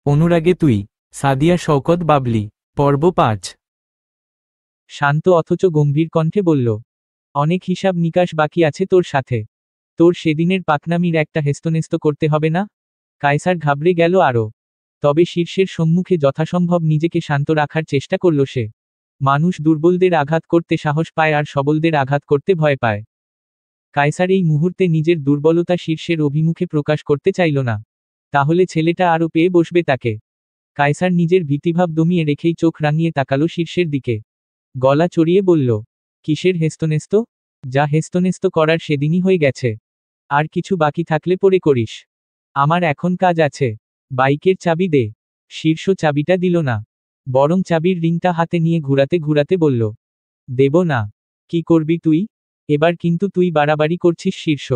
অনুরাগে তুই, সাদিয়া শওকত বাবলি। পর্ব ৫। শান্ত অথচ গম্ভীর কণ্ঠে বলল, অনেক হিসাব নিকাশ বাকি আছে তোর সাথে। তোর সেদিনের পাকনামির একটা হেস্তনেস্ত করতে হবে না? কায়সার ঘাবড়ে গেল আরও। তবে শীর্ষের সম্মুখে যথাসম্ভব নিজেকে শান্ত রাখার চেষ্টা করল সে। মানুষ দুর্বলদের আঘাত করতে সাহস পায় আর সবলদের আঘাত করতে ভয় পায়। কায়সার এই মুহূর্তে নিজের দুর্বলতা শীর্ষের অভিমুখে প্রকাশ করতে চাইল না। তাহলে ছেলেটা আরও পেয়ে বসবে তাকে। কায়সার নিজের ভীতিভাব দমিয়ে রেখেই চোখ রাঙিয়ে তাকালো শীর্ষের দিকে। গলা চড়িয়ে বলল, কিসের হেস্তনেস্ত? যা হেস্তনেস্ত করার সেদিনই হয়ে গেছে। আর কিছু বাকি থাকলে পরে করিস। আমার এখন কাজ আছে। বাইকের চাবি দে। শীর্ষ চাবিটা দিল না, বরং চাবির রিংটা হাতে নিয়ে ঘুরাতে ঘুরাতে বলল, দেব না। কি করবি তুই? এবার কিন্তু তুই বাড়াবাড়ি করছিস শীর্ষ।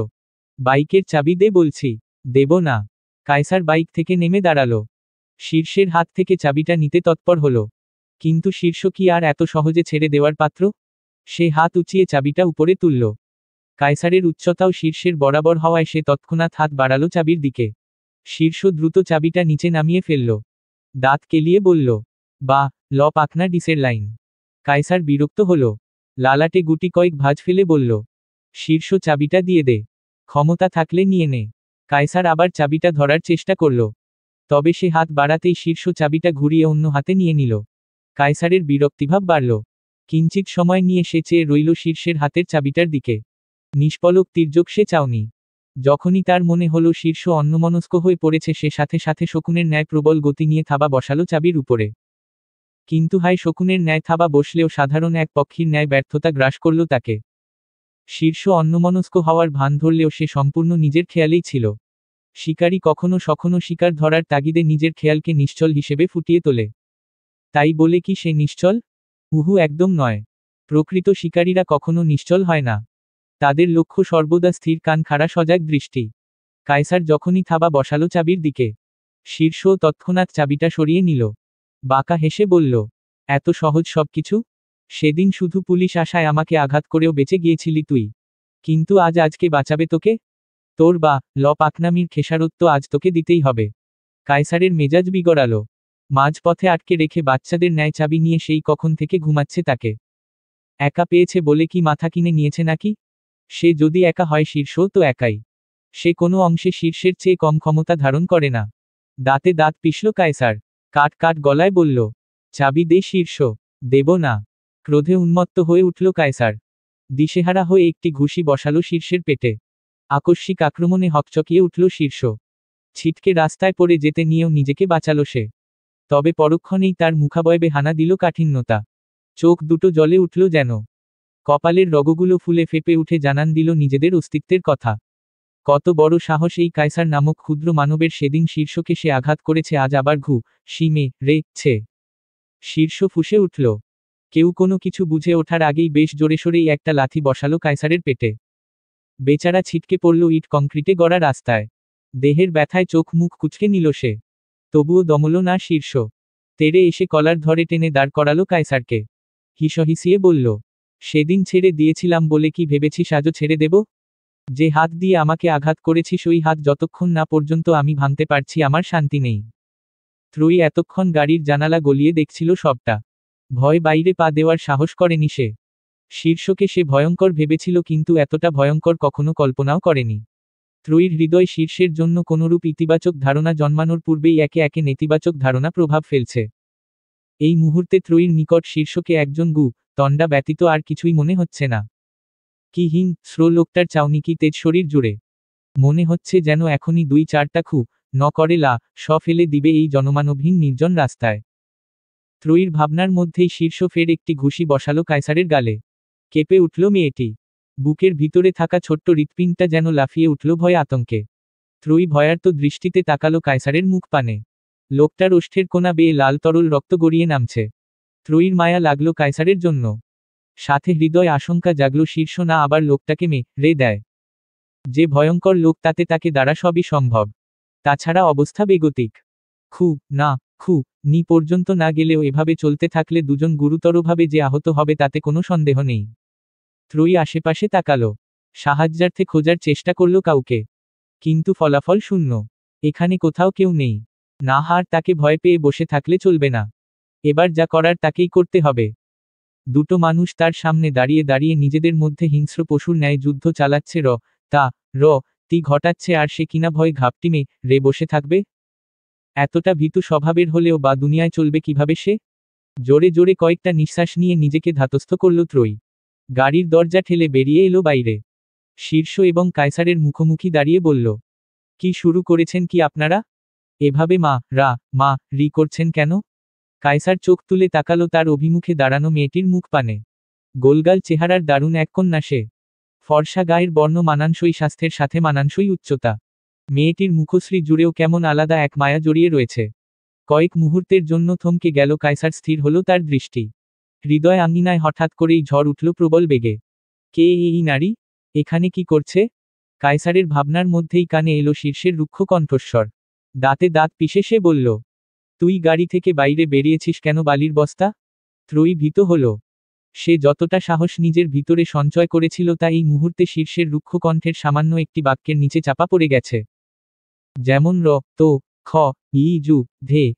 বাইকের চাবি দে বলছি। দেব না। কায়সার বাইক থেকে নেমে দাঁড়ালো। শীর্ষের হাত থেকে চাবিটা নিতে তৎপর হলো। কিন্তু শীর্ষ কি আর এত সহজে ছেড়ে দেওয়ার পাত্র? সে হাত উঁচিয়ে চাবিটা উপরে তুলল। কায়সারের উচ্চতাও শীর্ষের বরাবর হওয়ায় সে তৎক্ষণাৎ হাত বাড়ালো চাবির দিকে। শীর্ষ দ্রুত চাবিটা নিচে নামিয়ে ফেলল। দাঁত কেলিয়ে বলল, বাহ, ল পাকনা ডিসের লাইন। কায়সার বিরক্ত হল। লালাটে গুটি কয়েক ভাঁজ ফেলে বলল, শীর্ষ চাবিটা দিয়ে দে। ক্ষমতা থাকলে নিয়ে নে। কায়সার আবার চাবিটা ধরার চেষ্টা করল। তবে সে হাত বাড়াতেই শীর্ষ চাবিটা ঘুরিয়ে অন্য হাতে নিয়ে নিল। কায়সারের বিরক্তিভাব বাড়ল। কিঞ্চিত সময় নিয়ে সে চেয়ে রইল শীর্ষের হাতের চাবিটার দিকে। নিষ্পলক তির্যক সে চাওনি। যখনই তার মনে হলো শীর্ষ অন্যমনস্ক হয়ে পড়েছে সে সাথে সাথে শকুনের ন্যায় প্রবল গতি নিয়ে থাবা বসালো চাবির উপরে। কিন্তু হায়, শকুনের ন্যায় থাবা বসলেও সাধারণ এক পক্ষীর ন্যায় ব্যর্থতা গ্রাস করল তাকে। শীর্ষ অন্যমনস্ক হওয়ার ভান ধরলেও সে সম্পূর্ণ নিজের খেয়ালেই ছিল। শিকারী কখনো সখনো শিকার ধরার তাগিদে নিজের খেয়ালকে নিশ্চল হিসেবে ফুটিয়ে তোলে। তাই বলে কি সে নিশ্চল? উহু, একদম নয়। প্রকৃত শিকারীরা কখনো নিশ্চল হয় না। তাদের লক্ষ্য সর্বদা স্থির, কান খাড়া, সজাগ দৃষ্টি। কায়সার যখনই থাবা বসালো চাবির দিকে, শীর্ষ তৎক্ষণাৎ চাবিটা সরিয়ে নিল। বাঁকা হেসে বলল, এত সহজ সবকিছু? সেদিন শুধু পুলিশ আসায় আমাকে আঘাত করেও বেঁচে গিয়েছিলি তুই। কিন্তু আজকে বাঁচাবে তোকে? তোর বা ল পাকনামির খেসারত্ব আজ তোকে দিতেই হবে। কায়সারের মেজাজ বিগড়ালো। মাঝপথে আটকে রেখে বাচ্চাদের ন্যায় চাবি নিয়ে সেই কখন থেকে ঘুমাচ্ছে তাকে। একা পেয়েছে বলে কি মাথা কিনে নিয়েছে নাকি? সে যদি একা হয় শীর্ষ তো একাই। সে কোনো অংশে শীর্ষের চেয়ে কম ক্ষমতা ধারণ করে না। দাঁতে দাঁত পিষল কায়সার। কাট কাট গলায় বলল, চাবি দে শীর্ষ। দেব না। ক্রোধে উন্মত্ত হয়ে উঠল কায়সার। দিশেহারা হয়ে একটি ঘুষি বসালো শীর্ষের পেটে। আকস্মিক আক্রমণে হকচকিয়ে উঠল শীর্ষ। ছিটকে রাস্তায় পড়ে যেতে নিয়েও নিজেকে বাঁচালো সে। তবে পরক্ষণেই তার মুখাবয়বে হানা দিল কাঠিন্যতা। চোখ দুটো জ্বলে উঠল যেন। কপালের রগগুলো ফুলে ফেপে উঠে জানান দিল নিজেদের অস্তিত্বের কথা। কত বড় সাহস এই কায়সার নামক ক্ষুদ্র মানবের! সেদিন শীর্ষকে সে আঘাত করেছে, আজ আবার সীমে ছে। শীর্ষ ফুঁসে উঠল। কেউ কোনো কিছু বুঝে ওঠার আগেই বেশ জোরে সোরেই একটা লাথি বসালো কায়সারের পেটে। বেচারা ছিটকে পড়ল ইট কংক্রিটে গড়া রাস্তায়। দেহের ব্যথায় চোখ মুখ কুঁচকে নিল সে। তবুও দমল না শীর্ষ। তেড়ে এসে কলার ধরে টেনে দাঁড় করালো কায়সারকে। হিসহিসিয়ে বলল, সেদিন ছেড়ে দিয়েছিলাম বলে কি ভেবেছিস আজও ছেড়ে দেব? যে হাত দিয়ে আমাকে আঘাত করেছিস ওই হাত যতক্ষণ না পর্যন্ত আমি ভাঙতে পারছি আমার শান্তি নেই। ত্রয়ী এতক্ষণ গাড়ির জানালা গলিয়ে দেখছিল সবটা। ভয় বাইরে পা দেওয়ার সাহস করেনি সে। শীর্ষকে সে ভয়ঙ্কর ভেবেছিল, কিন্তু এতটা ভয়ঙ্কর কখনো কল্পনাও করেনি। ত্রয়ীর হৃদয় শীর্ষের জন্য কোনরূপ ইতিবাচক ধারণা জন্মানোর পূর্বেই একে একে নেতিবাচক ধারণা প্রভাব ফেলছে। এই মুহূর্তে ত্রয়ীর নিকট শীর্ষকে একজন তণ্ডা ব্যতীত আর কিছুই মনে হচ্ছে না। কি হিংস্র লোকটার চাউনি, কি তেজ শরীর জুড়ে! মনে হচ্ছে যেন এখনই 2-4টা করে ফেলে দিবে এই জনমানবহীন নির্জন রাস্তায়। ত্রয়ীর ভাবনার মধ্যেই শীর্ষ ফের একটি ঘুষি বসালো কায়সারের গালে। কেঁপে উঠল মেয়েটি। বুকের ভিতরে থাকা ছোট্ট হৃৎপিণ্ডটা যেন লাফিয়ে উঠল ভয়ে আতঙ্কে। ত্রয়ী ভয়ার্ত দৃষ্টিতে তাকালো কায়সারের মুখ পানে। লোকটার ওষ্ঠের কোণা বেয়ে লাল তরল রক্ত গড়িয়ে নামছে। ত্রয়ীর মায়া লাগলো কায়সারের জন্য। সাথে হৃদয় আশঙ্কা জাগল, শীর্ষ না আবার লোকটাকে মেরে দেয়। যে ভয়ঙ্কর লোক, তাতে তাকে দ্বারা সবই সম্ভব। তাছাড়া অবস্থা বেগতিক। না নি পর্যন্ত না গেলেও এভাবে চলতে থাকলে দুজন গুরুতরভাবে যে আহত হবে তাতে কোনো সন্দেহ নেই। ত্রয়ী আশেপাশে তাকালো। সাহায্যার্থে খোঁজার চেষ্টা করল কাউকে। কিন্তু ফলাফল শূন্য। এখানে কোথাও কেউ নেই। না, হার তাকে ভয় পেয়ে বসে থাকলে চলবে না। এবার যা করার তাকেই করতে হবে। দুটো মানুষ তার সামনে দাঁড়িয়ে দাঁড়িয়ে নিজেদের মধ্যে হিংস্র পশুর ন্যায় যুদ্ধ চালাচ্ছে, তি ঘটাচ্ছে, আর সে কিনা ভয় ঘাপটিমে রে বসে থাকবে। এতটা ভীতু স্বভাবের হলেও বা দুনিয়ায় চলবে কিভাবে সে? জোরে জোরে কয়েকটা নিঃশ্বাস নিয়ে নিজেকে ধাতস্থ করল ত্রয়ী। গাড়ির দরজা ঠেলে বেরিয়ে এলো বাইরে। শীর্ষ এবং কায়সারের মুখোমুখি দাঁড়িয়ে বলল, কি শুরু করেছেন কি আপনারা? এভাবে মা রি করছেন কেন? কায়সার চোখ তুলে তাকালো তার অভিমুখে দাঁড়ানো মেয়েটির মুখ পানে। গোলগাল চেহারার দারুণ এক কন্যা সে। ফর্সা গায়ের বর্ণ মানানসই স্বাস্থ্যের সাথে মানানসই উচ্চতা। মেয়েটির মুখশ্রী জুড়েও কেমন আলাদা এক মায়া জড়িয়ে রয়েছে। কয়েক মুহূর্তের জন্য থমকে গেল কায়সার, স্থির হলো তার দৃষ্টি। হৃদয় আঙ্গিনায় হঠাৎ করেই ঝড় উঠল প্রবল বেগে। কে এই নারী? এখানে কি করছে? কায়সারের ভাবনার মধ্যেই কানে এলো শীর্ষের রুক্ষ কণ্ঠস্বর। দাঁতে দাঁত পিষে সে বলল, তুই গাড়ি থেকে বাইরে বেরিয়েছিস কেন বালির বস্তা? ত্রয়ী ভীত হল। সে যতটা সাহস নিজের ভিতরে সঞ্চয় করেছিল তা এই মুহূর্তে শীর্ষের রুক্ষ কণ্ঠের সামান্য একটি বাক্যের নিচে চাপা পড়ে গেছে। যেমন তো খ ধে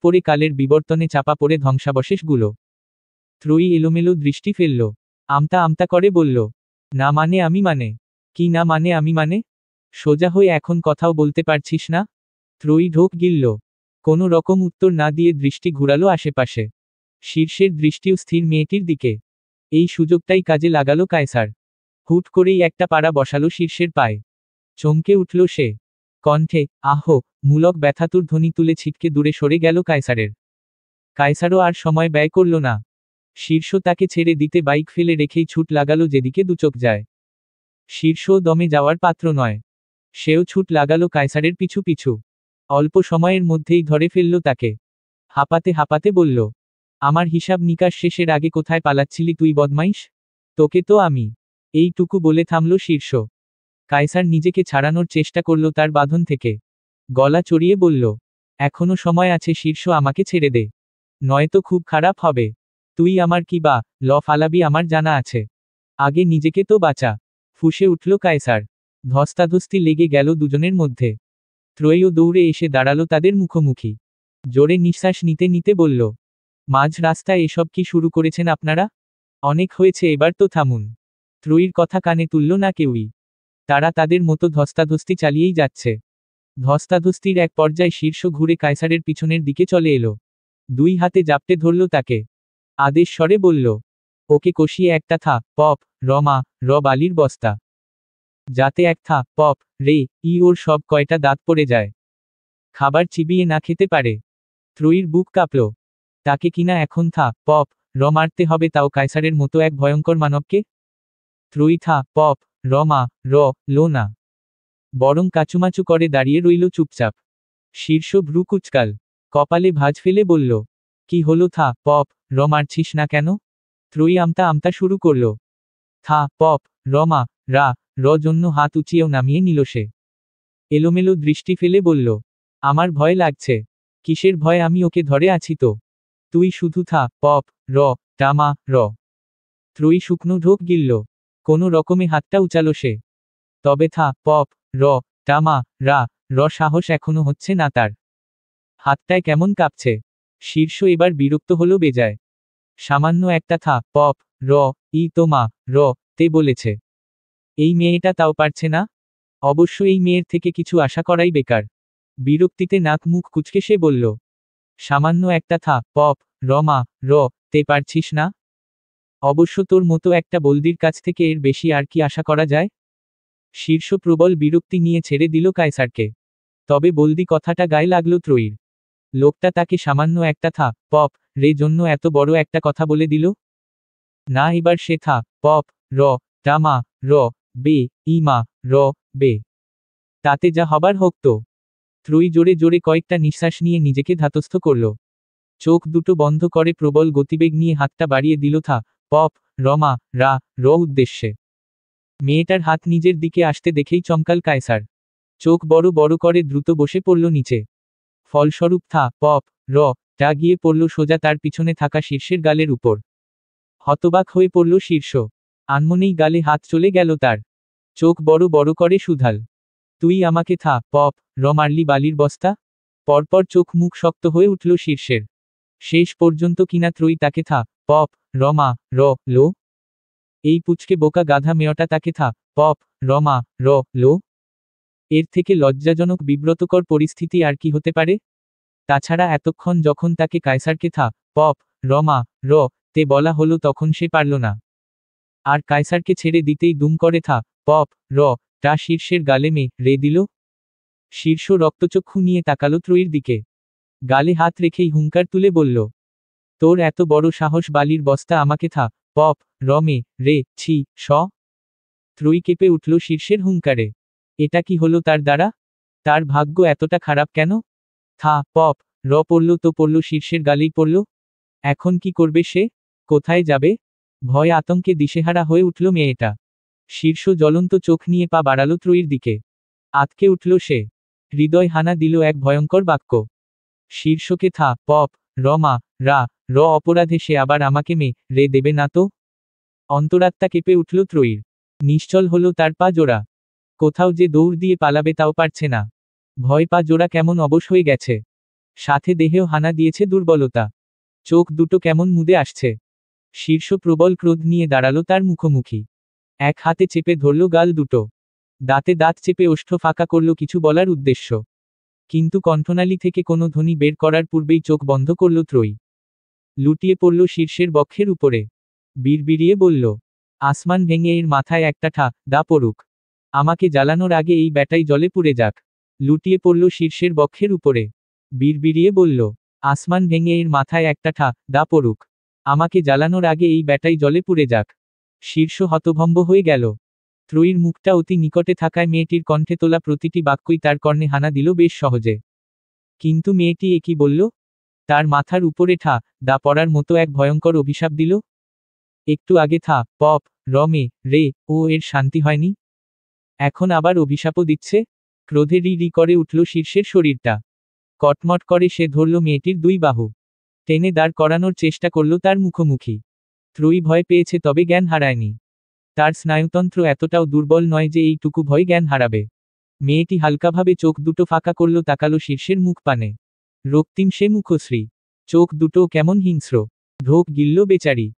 পরে কালের বিবর্তনে চাপা পড়ে ধ্বংসাবশেষগুলো। ত্রয়ী এলোমেলো দৃষ্টি ফেলল। আমতা আমতা করে বলল, না মানে আমি মানে? কি না মানে আমি মানে? সোজা হয়ে এখন কথাও বলতে পারছিস না? ত্রয়ী ঢোক গিলল। কোনো রকম উত্তর না দিয়ে দৃষ্টি ঘুরালো আশেপাশে। শীর্ষের দৃষ্টিও স্থির মেয়েটির দিকে। এই সুযোগটাই কাজে লাগালো কায়সার। হুট করেই একটা পাড়া বসালো শীর্ষের পায়ে। চমকে উঠল সে। কণ্ঠে মূলক ব্যথাতুর ধ্বনি তুলে ছিটকে দূরে সরে গেল কায়সারের। কায়সারও আর সময় ব্যয় করল না। শীর্ষ তাকে ছেড়ে দিতে বাইক ফেলে রেখেই ছুট লাগালো যেদিকে দুচোখ যায়। শীর্ষও দমে যাওয়ার পাত্র নয়। সেও ছুট লাগালো কায়সারের পিছু পিছু। অল্প সময়ের মধ্যেই ধরে ফেলল তাকে। হাঁপাতে হাঁপাতে বলল, আমার হিসাব নিকাশ শেষের আগে কোথায় পালাচ্ছিলি তুই বদমাইশ? তোকে তো আমি। এইটুকু বলে থামল শীর্ষ। কায়সার নিজেকে ছাড়ানোর চেষ্টা করল তার বাঁধন থেকে। গলা চড়িয়ে বলল, এখনো সময় আছে শীর্ষ, আমাকে ছেড়ে দে। নয়তো খুব খারাপ হবে। তুই আমার কি বা ফালাবি আমার জানা আছে। আগে নিজেকে তো বাঁচা। ফুঁসে উঠল কায়সার। ধস্তাধস্তি লেগে গেল দুজনের মধ্যে। ত্রয়ীও দৌড়ে এসে দাঁড়ালো তাদের মুখোমুখি। জোরে নিঃশ্বাস নিতে নিতে বলল, মাঝ রাস্তায় এসব কি শুরু করেছেন আপনারা? অনেক হয়েছে, এবার তো থামুন। ত্রয়ীর কথা কানে তুলল না কেউই। তারা তাদের মতো ধস্তাধস্তি চালিয়েই যাচ্ছে। ধস্তাধস্তির এক পর্যায়ে শীর্ষ ঘুরে কায়সারের পিছনের দিকে চলে এলো। দুই হাতে জাপটে ধরল তাকে। আদেশ স্বরে বলল, ওকে কষিয়ে একটা বালির বস্তা। যাতে এক ওর সব কয়টা দাঁত পড়ে যায়। খাবার চিবিয়ে না খেতে পারে। ত্রয়ীর বুক কাঁপল। তাকে কিনা এখন মারতে হবে, তাও কায়সারের মতো এক ভয়ঙ্কর মানবকে। ত্রয়ী লো না, বরং কাচুমাচু করে দাঁড়িয়ে রইল চুপচাপ। শীর্ষ ভ্রু কুচকাল। কপালে ভাঁজ ফেলে বলল, কি হলো মারছিস না কেন? ত্রয়ী আমতা আমতা শুরু করল। জন্য হাত উঁচিয়েও নামিয়ে নিল সে। এলোমেলো দৃষ্টি ফেলে বলল, আমার ভয় লাগছে। কিসের ভয়? আমি ওকে ধরে আছি তো। তুই শুধু ত্রয়ী শুকনো ঢোক গিলল। কোনো রকমে হাতটা উচালো সে। তবে সাহস এখনো হচ্ছে না তার। হাতটায় কেমন কাঁপছে। শীর্ষ এবার বিরক্ত হলো বেজায়। সামান্য একটা তে বলেছে। এই মেয়েটা তাও পারছে না। অবশ্য এই মেয়ের থেকে কিছু আশা করাই বেকার। বিরক্তিতে নাক মুখ কুচকে সে বলল, সামান্য একটা তে পারছিস না? অবশ্য তোর মতো একটা বলদির কাছ থেকে এর বেশি আর কি আশা করা যায়? শীর্ষ প্রবল বিরক্তি নিয়ে ছেড়ে দিল কায়সারকে। তবে বলদি কথাটা গায়ে লাগলো ত্রয়ীর। লোকটা তাকে সামান্য একটা জন্য এত বড় একটা কথা বলে দিল। না, এবার সে বে। তাতে যা হবার হোক তো। ত্রয়ী জোরে জোরে কয়েকটা নিঃশ্বাস নিয়ে নিজেকে ধাতস্থ করল। চোখ দুটো বন্ধ করে প্রবল গতিবেগ নিয়ে হাতটা বাড়িয়ে দিল উদ্দেশ্যে। মেয়েটার হাত নিজের দিকে আসতে দেখেই চমকাল কায়সার। চোখ বড় বড় করে দ্রুত বসে পড়ল নিচে। ফলস্বরূপ গিয়ে পড়ল সোজা তার পিছনে থাকা শীর্ষের গালের উপর। হতবাক হয়ে পড়ল শীর্ষ। আনমনেই গালে হাত চলে গেল তার। চোখ বড় বড় করে শুধাল, তুই আমাকে মারলি বালির বস্তা? পরপর চোখ মুখ শক্ত হয়ে উঠল শীর্ষের। শেষ পর্যন্ত কিনা ত্রয়ী তাকে থা পপ রমা র লো। এই পুচকে বোকা গাধা মেয়টা তাকে থা পপ রমা র লো। এর থেকে লজ্জাজনক বিব্রতকর পরিস্থিতি আর কি হতে পারে? তাছাড়া এতক্ষণ যখন তাকে কায়সারকে থা পপ রমা র তে বলা হলো তখন সে পারল না। আর কায়সারকে ছেড়ে দিতেই দুম করে থা পপ র টা শীর্ষের গালে রে দিল। শীর্ষ রক্তচক্ষু নিয়ে তাকালো ত্রয়ীর দিকে। গালে হাত রেখেই হুঙ্কার তুলে বলল, তোর এত বড় সাহস বালির বস্তা আমাকে থা পপ রমে রে ছি স। ত্রয়ী কেঁপে উঠল শীর্ষের হুঙ্কারে। এটা কি হলো তার দ্বারা? তার ভাগ্য এতটা খারাপ কেন? থা পপ র পড়ল তো পড়ল, শীর্ষের গালেই পড়ল। এখন কি করবে সে? কোথায় যাবে? ভয় আতঙ্কে দিশেহারা হয়ে উঠল মেয়েটা। শীর্ষ জ্বলন্ত চোখ নিয়ে পা বাড়ালো ত্রয়ীর দিকে। আতকে উঠল সে। হৃদয় হানা দিল এক ভয়ঙ্কর বাক্য। শীর্ষকে থা পপ রমা রা র অপরাধে সে আবার আমাকে রে দেবে না তো? অন্তরাত্মা কেঁপে উঠল ত্রয়ীর। নিশ্চল হলো তার পা জোড়া। কোথাও যে দৌড় দিয়ে পালাবে তাও পারছে না। ভয় পা জোড়া কেমন অবশ হয়ে গেছে। সাথে দেহেও হানা দিয়েছে দুর্বলতা। চোখ দুটো কেমন মুদে আসছে। শীর্ষ প্রবল ক্রোধ নিয়ে দাঁড়ালো তার মুখোমুখি। এক হাতে চেপে ধরল গাল দুটো। দাঁতে দাঁত চেপে ওষ্ঠ ফাঁকা করল কিছু বলার উদ্দেশ্য। কিন্তু কণ্ঠনালী থেকে কোনো ধ্বনি বের করার পূর্বেই চোখ বন্ধ করল ত্রয়ী। লুটিয়ে পড়ল শীর্ষের বক্ষের উপরে। বিড়বিড়িয়ে বলল, আসমান ভেঙে এর মাথায় একটা দা পড়ুক। আমাকে জ্বালানোর আগে এই ব্যাটাই জলে পুড়ে যাক। লুটিয়ে পড়ল শীর্ষের বক্ষের উপরে। বিড়বিড়িয়ে বলল, আসমান ভেঙে এর মাথায় একটা দা পড়ুক। আমাকে জ্বালানোর আগে এই ব্যাটাই জলে পুড়ে যাক। শীর্ষ হতভম্ব হয়ে গেল। ত্রয়ীর মুখটা অতি নিকটে থাকায় মেয়েটির কণ্ঠে তোলা প্রতিটি বাক্যই তার কর্ণে হানা দিল বেশ সহজে। কিন্তু মেয়েটি এ কি বলল? তার মাথার উপরে দা পড়ার মতো এক ভয়ঙ্কর অভিশাপ দিল। একটু আগে থা পপ রমে রে ও এর শান্তি হয়নি, এখন আবার অভিশাপও দিচ্ছে। ক্রোধে রি করে উঠল শীর্ষের শরীরটা। কটমট করে সে ধরল মেয়েটির দুই বাহু। টেনে দাঁড় করানোর চেষ্টা করল তার মুখোমুখি। ত্রয়ী ভয় পেয়েছে তবে জ্ঞান হারায়নি। তার স্নায়ুতন্ত্র এতটাও দুর্বল নয় যে এইটুকু ভয় জ্ঞান হারাবে। মেয়েটি হালকাভাবে চোখ দুটো ফাঁকা করল, তাকালো শীর্ষের মুখ পানে। রক্তিম সে মুখশ্রী। চোখ দুটো কেমন হিংস্র। ঢোক গিলল বেচারি।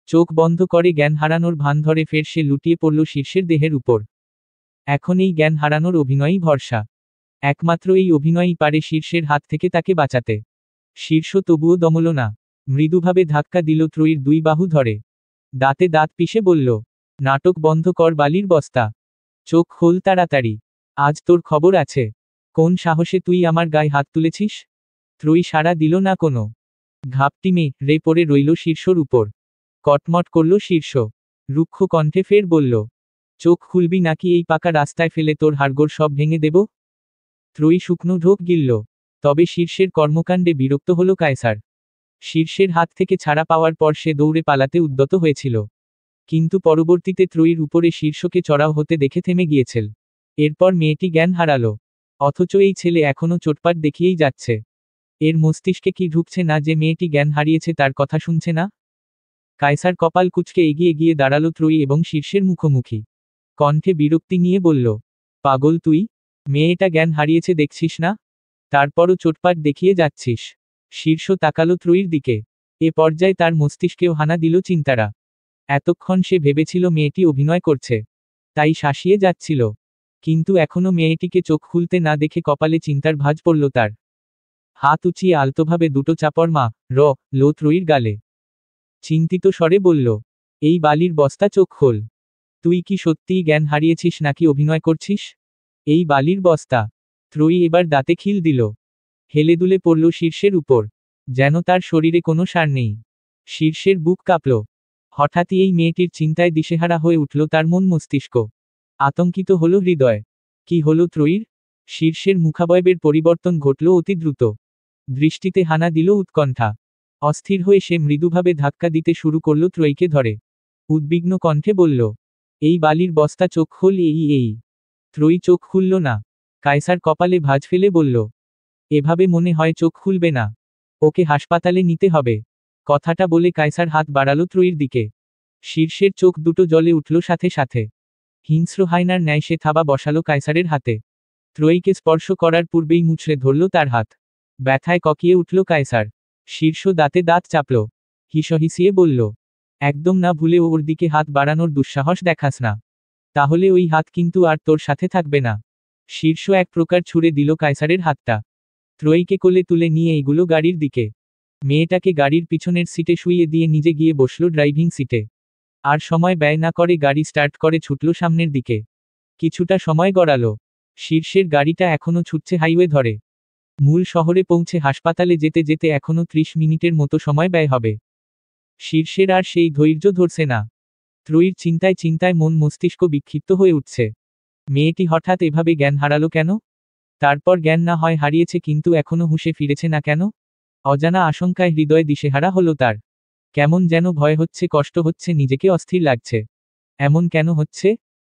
চোখ বন্ধ করে জ্ঞান হারানোর ভান ধরে ফের সে লুটিয়ে পড়ল শীর্ষের দেহের উপর। এখন এই জ্ঞান হারানোর অভিনয়ই ভরসা। একমাত্র এই অভিনয়ই পারে শীর্ষের হাত থেকে তাকে বাঁচাতে। শীর্ষ তবুও দমল না। মৃদুভাবে ধাক্কা দিল ত্রয়ীর দুই বাহু ধরে। দাঁতে দাঁত পিষে বলল, নাটক বন্ধ কর বালির বস্তা। চোখ খোল তাড়াতাড়ি। আজ তোর খবর আছে। কোন সাহসে তুই আমার গায়ে হাত তুলেছিস? ত্রয়ী সাড়া দিল না কোনো। ঘাপটি রে পড়ে রইল শীর্ষর উপর। কটমট করল শীর্ষ। রুক্ষ কণ্ঠে ফের বলল, চোখ খুলবি নাকি এই পাকা রাস্তায় ফেলে তোর হাড়গোড় সব ভেঙে দেব? ত্রয়ী শুকনো ঢোক গিলল। তবে শীর্ষের কর্মকাণ্ডে বিরক্ত হল কায়সার। শীর্ষের হাত থেকে ছাড়া পাওয়ার পর সে দৌড়ে পালাতে উদ্যত হয়েছিল। কিন্তু পরবর্তীতে ত্রয়ীর উপরে শীর্ষকে চড়াও হতে দেখে থেমে গিয়েছিল। এরপর মেয়েটি জ্ঞান হারালো। অথচ এই ছেলে এখনো চোটপাট দেখিয়েই যাচ্ছে। এর মস্তিষ্কে কি ঢুকছে না যে মেয়েটি জ্ঞান হারিয়েছে তার কথা শুনছে না? কায়সার কপাল কুঁচকে এগিয়ে গিয়ে দাঁড়ালো ত্রয়ী এবং শীর্ষের মুখোমুখি। কণ্ঠে বিরক্তি নিয়ে বলল, পাগল তুই? মেয়েটা জ্ঞান হারিয়েছে দেখছিস না? তারপরও চোটপাট দেখিয়ে যাচ্ছিস। শীর্ষ তাকালো ত্রয়ীর দিকে। এ পর্যায়ে তার মস্তিষ্কেও হানা দিল চিন্তারা। এতক্ষণ সে ভেবেছিল মেয়েটি অভিনয় করছে, তাই শাসিয়ে যাচ্ছিল। কিন্তু এখনো মেয়েটিকে চোখ খুলতে না দেখে কপালে চিন্তার ভাঁজ পড়ল তার। হাত উঁচিয়ে আলতোভাবে দুটো চাপড় লো ত্রয়ীর গালে। চিন্তিত স্বরে বলল, এই বালির বস্তা চোখ খোল। তুই কি সত্যিই জ্ঞান হারিয়েছিস নাকি অভিনয় করছিস? এই বালির বস্তা। ত্রয়ী এবার দাঁতে খিল দিল। হেলে দুলে পড়ল শীর্ষের উপর। যেন তার শরীরে কোনো সার নেই। শীর্ষের বুক কাঁপল। হঠাৎই এই মেয়েটির চিন্তায় দিশেহারা হয়ে উঠল তার মন মস্তিষ্ক। আতঙ্কিত হল হৃদয়। কি হল ত্রয়ীর? শীর্ষের মুখাবয়বের পরিবর্তন ঘটল অতি দ্রুত। দৃষ্টিতে হানা দিল উৎকণ্ঠা। অস্থির হয়ে সে মৃদুভাবে ধাক্কা দিতে শুরু করল ত্রয়ীকে ধরে। উদ্বিগ্ন কণ্ঠে বলল, এই বালির বস্তা চোখ খোল এই। ত্রয়ী চোখ খুলল না। কায়সার কপালে ভাঁজ ফেলে বলল, এভাবে মনে হয় চোখ খুলবে না। ওকে হাসপাতালে নিতে হবে। কথাটা বলে কায়সার হাত বাড়ালো ত্রয়ীর দিকে। শীর্ষের চোখ দুটো জ্বলে উঠল সাথে সাথে। হিংস্র হায়নার ন্যায় সে থাবা বসালো কায়সারের হাতে। ত্রয়ীকে স্পর্শ করার পূর্বেই মুচড়ে ধরল তার হাত। ব্যথায় ককিয়ে উঠল কায়সার। শীর্ষ দাঁতে দাঁত চাপল। হিসহিসিয়ে বলল, একদম না ভুলে ওর দিকে হাত বাড়ানোর দুঃসাহস দেখাস না। তাহলে ওই হাত কিন্তু আর তোর সাথে থাকবে না। শীর্ষ এক প্রকার ছুঁড়ে দিল কায়সারের হাতটা। ত্রয়ীকে কোলে তুলে নিয়ে এগুলো গাড়ির দিকে। মেয়েটাকে গাড়ির পিছনের সিটে শুইয়ে দিয়ে নিজে গিয়ে বসল ড্রাইভিং সিটে। আর সময় ব্যয় না করে গাড়ি স্টার্ট করে ছুটল সামনের দিকে। কিছুটা সময় গড়ালো। শীর্ষের গাড়িটা এখনো ছুটছে হাইওয়ে ধরে। মূল শহরে পৌঁছে হাসপাতালে যেতে যেতে এখনো 30 মিনিটের মতো সময় ব্যয় হবে। শীর্ষের আর সেই ধৈর্য ধরছে না। ত্রয়ীর চিন্তায় চিন্তায় মন মস্তিষ্ক বিক্ষিপ্ত হয়ে উঠছে। মেয়েটি হঠাৎ এভাবে জ্ঞান হারালো কেন? তারপর জ্ঞান না হয় হারিয়েছে, কিন্তু এখনো হুঁশে ফিরেছে না কেন? অজানা আশঙ্কায় হৃদয় দিশেহারা হলো তার। কেমন যেন ভয় হচ্ছে, কষ্ট হচ্ছে, নিজেকে অস্থির লাগছে। এমন কেন হচ্ছে?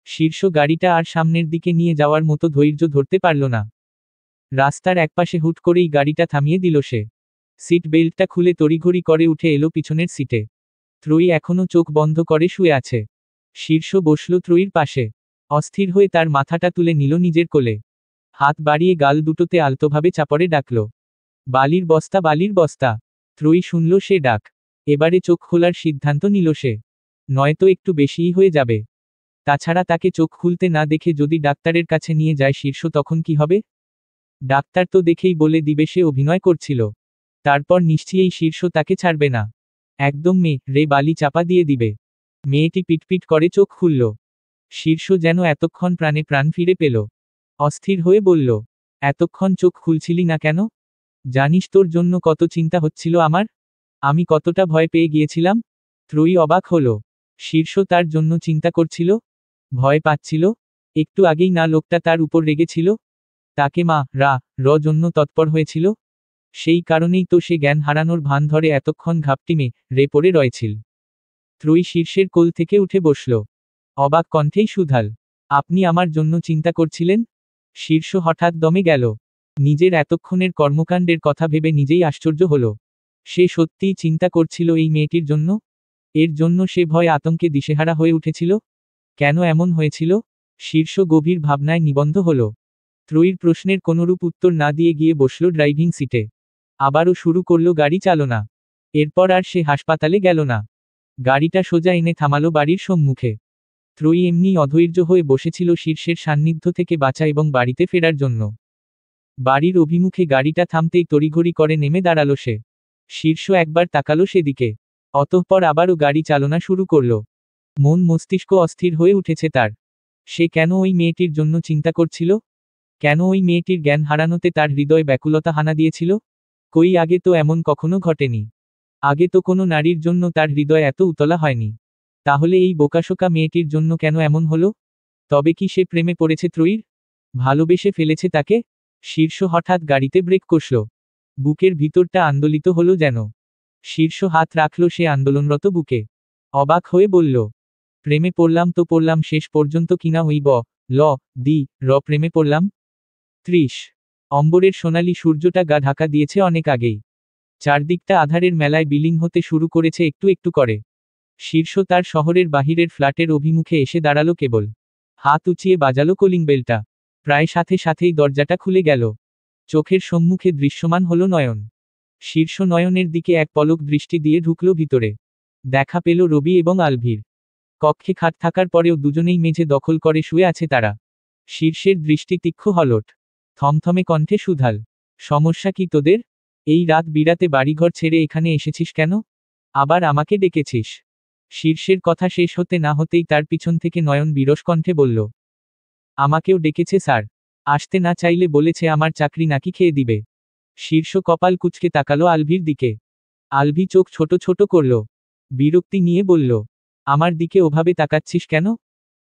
শীর্ষ গাড়িটা আর সামনের দিকে নিয়ে যাওয়ার মতো ধৈর্য ধরতে পারল না। রাস্তার একপাশে হুট করেই গাড়িটা থামিয়ে দিল সে। সিট বেল্টটা খুলে তড়িঘড়ি করে উঠে এলো পিছনের সিটে। ত্রয়ী এখনো চোখ বন্ধ করে শুয়ে আছে। শীর্ষ বসল ত্রয়ীর পাশে। অস্থির হয়ে তার মাথাটা তুলে নিল নিজের কোলে। হাত বাড়িয়ে গাল দুটোতে আলতোভাবে চাপড়ে ডাকল, বালির বস্তা, বালির বস্তা। ত্রয়ী শুনল সে ডাক। এবারে চোখ খোলার সিদ্ধান্ত নিল সে। নয়তো একটু বেশিই হয়ে যাবে। তাছাড়া তাকে চোখ খুলতে না দেখে যদি ডাক্তারের কাছে নিয়ে যায় শীর্ষ, তখন কি হবে? ডাক্তার তো দেখেই বলে দিবে সে অভিনয় করছিল। তারপর নিশ্চয়ই শীর্ষ তাকে ছাড়বে না। একদম রে বালি চাপা দিয়ে দিবে। মেয়েটি পিটপিট করে চোখ খুলল। শীর্ষ যেন এতক্ষণ প্রাণে প্রাণ ফিরে পেল। অস্থির হয়ে বলল, এতক্ষণ চোখ খুলছিলি না কেন? জানিস তোর জন্য কত চিন্তা হচ্ছিল আমার? আমি কতটা ভয় পেয়ে গিয়েছিলাম? ত্রয়ী অবাক হলো। শীর্ষ তার জন্য চিন্তা করছিল? ভয় পাচ্ছিল? একটু আগেই না লোকটা তার উপর রেগেছিল? তাকে জন্য তৎপর হয়েছিল? সেই কারণেই তো সে জ্ঞান হারানোর ভান ধরে এতক্ষণ ঘাপটিমে রে পড়ে রয়েছিল। ত্রয়ী শীর্ষের কোল থেকে উঠে বসল। অবাক কণ্ঠেই শুধাল, আপনি আমার জন্য চিন্তা করছিলেন? শীর্ষ হঠাৎ দমে গেল। নিজের এতক্ষণের কর্মকাণ্ডের কথা ভেবে নিজেই আশ্চর্য হল। সে সত্যিই চিন্তা করছিল এই মেয়েটির জন্য? এর জন্য সে ভয় আতঙ্কে দিশেহারা হয়ে উঠেছিল? কেন এমন হয়েছিল? শীর্ষ গভীর ভাবনায় নিবন্ধ হল। ত্রয়ীর প্রশ্নের কোনরূপ উত্তর না দিয়ে গিয়ে বসল ড্রাইভিং সিটে। আবারও শুরু করল গাড়ি চালনা। এরপর আর সে হাসপাতালে গেল না। গাড়িটা সোজা এনে থামালো বাড়ির সম্মুখে। ত্রয়ী এমনি অধৈর্য হয়ে বসেছিল শীর্ষের সান্নিধ্য থেকে বাঁচা এবং বাড়িতে ফেরার জন্য। বাড়ির অভিমুখে গাড়িটা থামতেই তড়িঘড়ি করে নেমে দাঁড়ালো সে। শীর্ষ একবার তাকালো সেদিকে। অতঃপর আবারও গাড়ি চালনা শুরু করল। মন মস্তিষ্ক অস্থির হয়ে উঠেছে তার। সে কেন ওই মেয়েটির জন্য চিন্তা করছিল? কেন ওই মেয়েটির জ্ঞান হারানোতে তার হৃদয় ব্যাকুলতা হানা দিয়েছিল? কই, আগে তো এমন কখনো ঘটেনি। আগে তো কোনো নারীর জন্য তার হৃদয় এত উতলা হয়নি। তাহলে এই বোকাশোকা মেয়েটির জন্য কেন এমন হলো? তবে কি সে প্রেমে পড়েছে ত্রয়ীর? ভালোবেসে ফেলেছে তাকে? শীর্ষ হঠাৎ গাড়িতে ব্রেক কষল। বুকের ভিতরটা আন্দোলিত হলো যেন। শীর্ষ হাত রাখল সে আন্দোলনরত বুকে। অবাক হয়ে বলল, প্রেমে পড়লাম তো পড়লাম, শেষ পর্যন্ত কিনা ওই প্রেমে পড়লাম। 30 অম্বরের সোনালি সূর্যটা গা ঢাকা দিয়েছে অনেক আগেই। চারদিকটা আধারের মেলায় বিলীন হতে শুরু করেছে একটু একটু করে। শীর্ষ তার শহরের বাহিরের ফ্ল্যাটের অভিমুখে এসে দাঁড়ালো কেবল। হাত উঁচিয়ে বাজালো কলিং বেলটা। প্রায় সাথে সাথেই দরজাটা খুলে গেল। চোখের সম্মুখে দৃশ্যমান হলো নয়ন। শীর্ষ নয়নের দিকে এক পলক দৃষ্টি দিয়ে ঢুকল ভিতরে। দেখা পেল রবি এবং আলভির। কক্ষে খাট থাকার পরেও দুজনেই মেঝে দখল করে শুয়ে আছে তারা। শীর্ষের দৃষ্টি তীক্ষ্ণ হলট। থমথমে কণ্ঠে শুধাল, সমস্যা কি তোদের? এই রাত বিরাতে বাড়িঘর ছেড়ে এখানে এসেছিস কেন? আবার আমাকে ডেকেছিস? শীর্ষের কথা শেষ হতে না হতেই তার পিছন থেকে নয়ন বিরস কণ্ঠে বলল, আমাকেও ডেকেছে স্যার। আসতে না চাইলে বলেছে আমার চাকরি নাকি খেয়ে দিবে। শীর্ষ কপাল কুঁচকে তাকালো আলভির দিকে। আলভি চোখ ছোট ছোট করল। বিরক্তি নিয়ে বলল, আমার দিকে ওভাবে তাকাচ্ছিস কেন?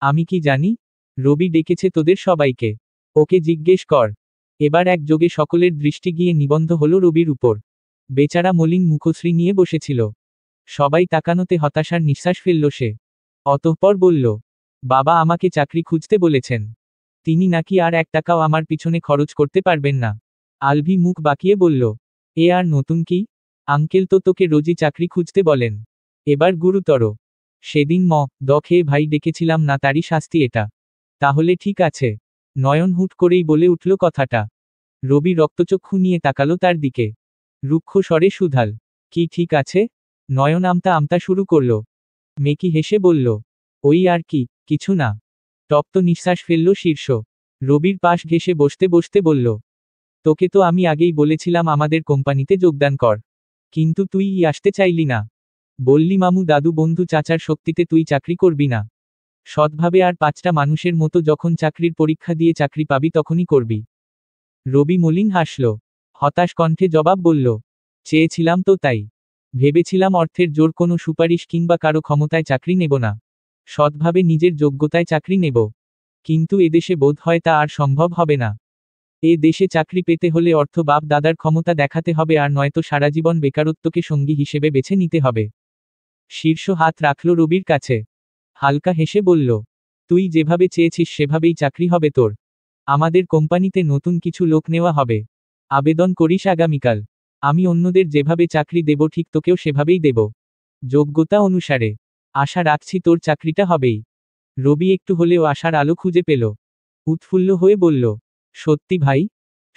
আমি কি জানি? রবি ডেকেছে তোদের সবাইকে। ওকে জিজ্ঞেস কর। এবার একযোগে সকলের দৃষ্টি গিয়ে নিবন্ধ হলো রবির উপর। বেচারা মলিন মুখশ্রী নিয়ে বসেছিল। সবাই তাকানোতে হতাশার নিঃশ্বাস ফেলল সে। অতঃপর বলল, বাবা আমাকে চাকরি খুঁজতে বলেছেন। তিনি নাকি আর 1 টাকাও আমার পিছনে খরচ করতে পারবেন না। আলভি মুখ বাঁকিয়ে বলল, এ আর নতুন কি? আঙ্কেল তো তোকে রোজই চাকরি খুঁজতে বলেন। এবার গুরুতর। সেদিন খেয়ে ভাই ডেকেছিলাম না, তারই শাস্তি এটা। তাহলে ঠিক আছে। নয়ন হুট করেই বলে উঠল কথাটা। রবি রক্তচক্ষু নিয়ে তাকালো তার দিকে। রুক্ষ স্বরে সুধাল, কি ঠিক আছে? নয়ন আমতা আমতা শুরু করল। মেকি হেসে বলল, ওই আর কি, কিছু না। তপ্ত নিঃশ্বাস ফেলল শীর্ষ। রবির পাশ ঘেঁষে বসতে বসতে বলল, তোকে তো আমি আগেই বলেছিলাম আমাদের কোম্পানিতে যোগদান কর। কিন্তু তুই আসতে চাইলি না। বললি মামু দাদু বন্ধু চাচার শক্তিতে তুই চাকরি করবি না। সৎভাবে আর 5টা মানুষের মতো যখন চাকরির পরীক্ষা দিয়ে চাকরি পাবি তখনই করবি। রবি মলিন হাসল। হতাশ কণ্ঠে জবাব বলল, চেয়েছিলাম তো তাই। ভেবেছিলাম অর্থের জোর কোনো সুপারিশ কিংবা কারো ক্ষমতায় চাকরি নেব না। সৎভাবে নিজের যোগ্যতায় চাকরি নেব। কিন্তু এদেশে বোধ হয় তা আর সম্ভব হবে না। এ দেশে চাকরি পেতে হলে অর্থ বাপ দাদার ক্ষমতা দেখাতে হবে, আর নয়তো সারা জীবন বেকারত্বকে সঙ্গী হিসেবে বেছে নিতে হবে। শীর্ষ হাত রাখল রবির কাছে। হালকা হেসে বলল, তুই যেভাবে চেয়েছিস সেভাবেই চাকরি হবে তোর। আমাদের কোম্পানিতে নতুন কিছু লোক নেওয়া হবে। আবেদন করিস আগামীকাল। আমি অন্যদের যেভাবে চাকরি দেব ঠিক তোকেও সেভাবেই দেব। যোগ্যতা অনুসারে। আশা রাখছি তোর চাকরিটা হবেই। রবি একটু হলেও আশার আলো খুঁজে পেল। উৎফুল্ল হয়ে বলল, সত্যি ভাই?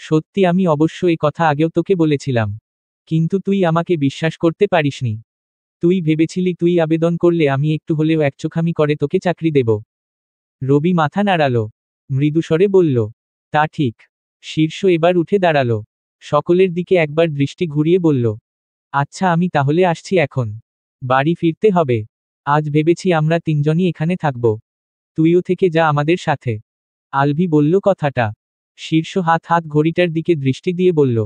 সত্যি। আমি অবশ্য এ কথা আগেও তোকে বলেছিলাম। কিন্তু তুই আমাকে বিশ্বাস করতে পারিসনি। তুই ভেবেছিলি তুই আবেদন করলে আমি একটু হলেও একচোখামি করে তোকে চাকরি দেব। রবি মাথা নাড়াল। মৃদুস্বরে বলল, তা ঠিক। শীর্ষ এবার উঠে দাঁড়াল। সকলের দিকে একবার দৃষ্টি ঘুরিয়ে বলল, আচ্ছা আমি তাহলে আসছি এখন। বাড়ি ফিরতে হবে। আজ ভেবেছি আমরা 3জনই এখানে থাকব। তুইও থেকে যা আমাদের সাথে। আলভি বলল কথাটা। শীর্ষ হাত হাত ঘড়িটার দিকে দৃষ্টি দিয়ে বলল,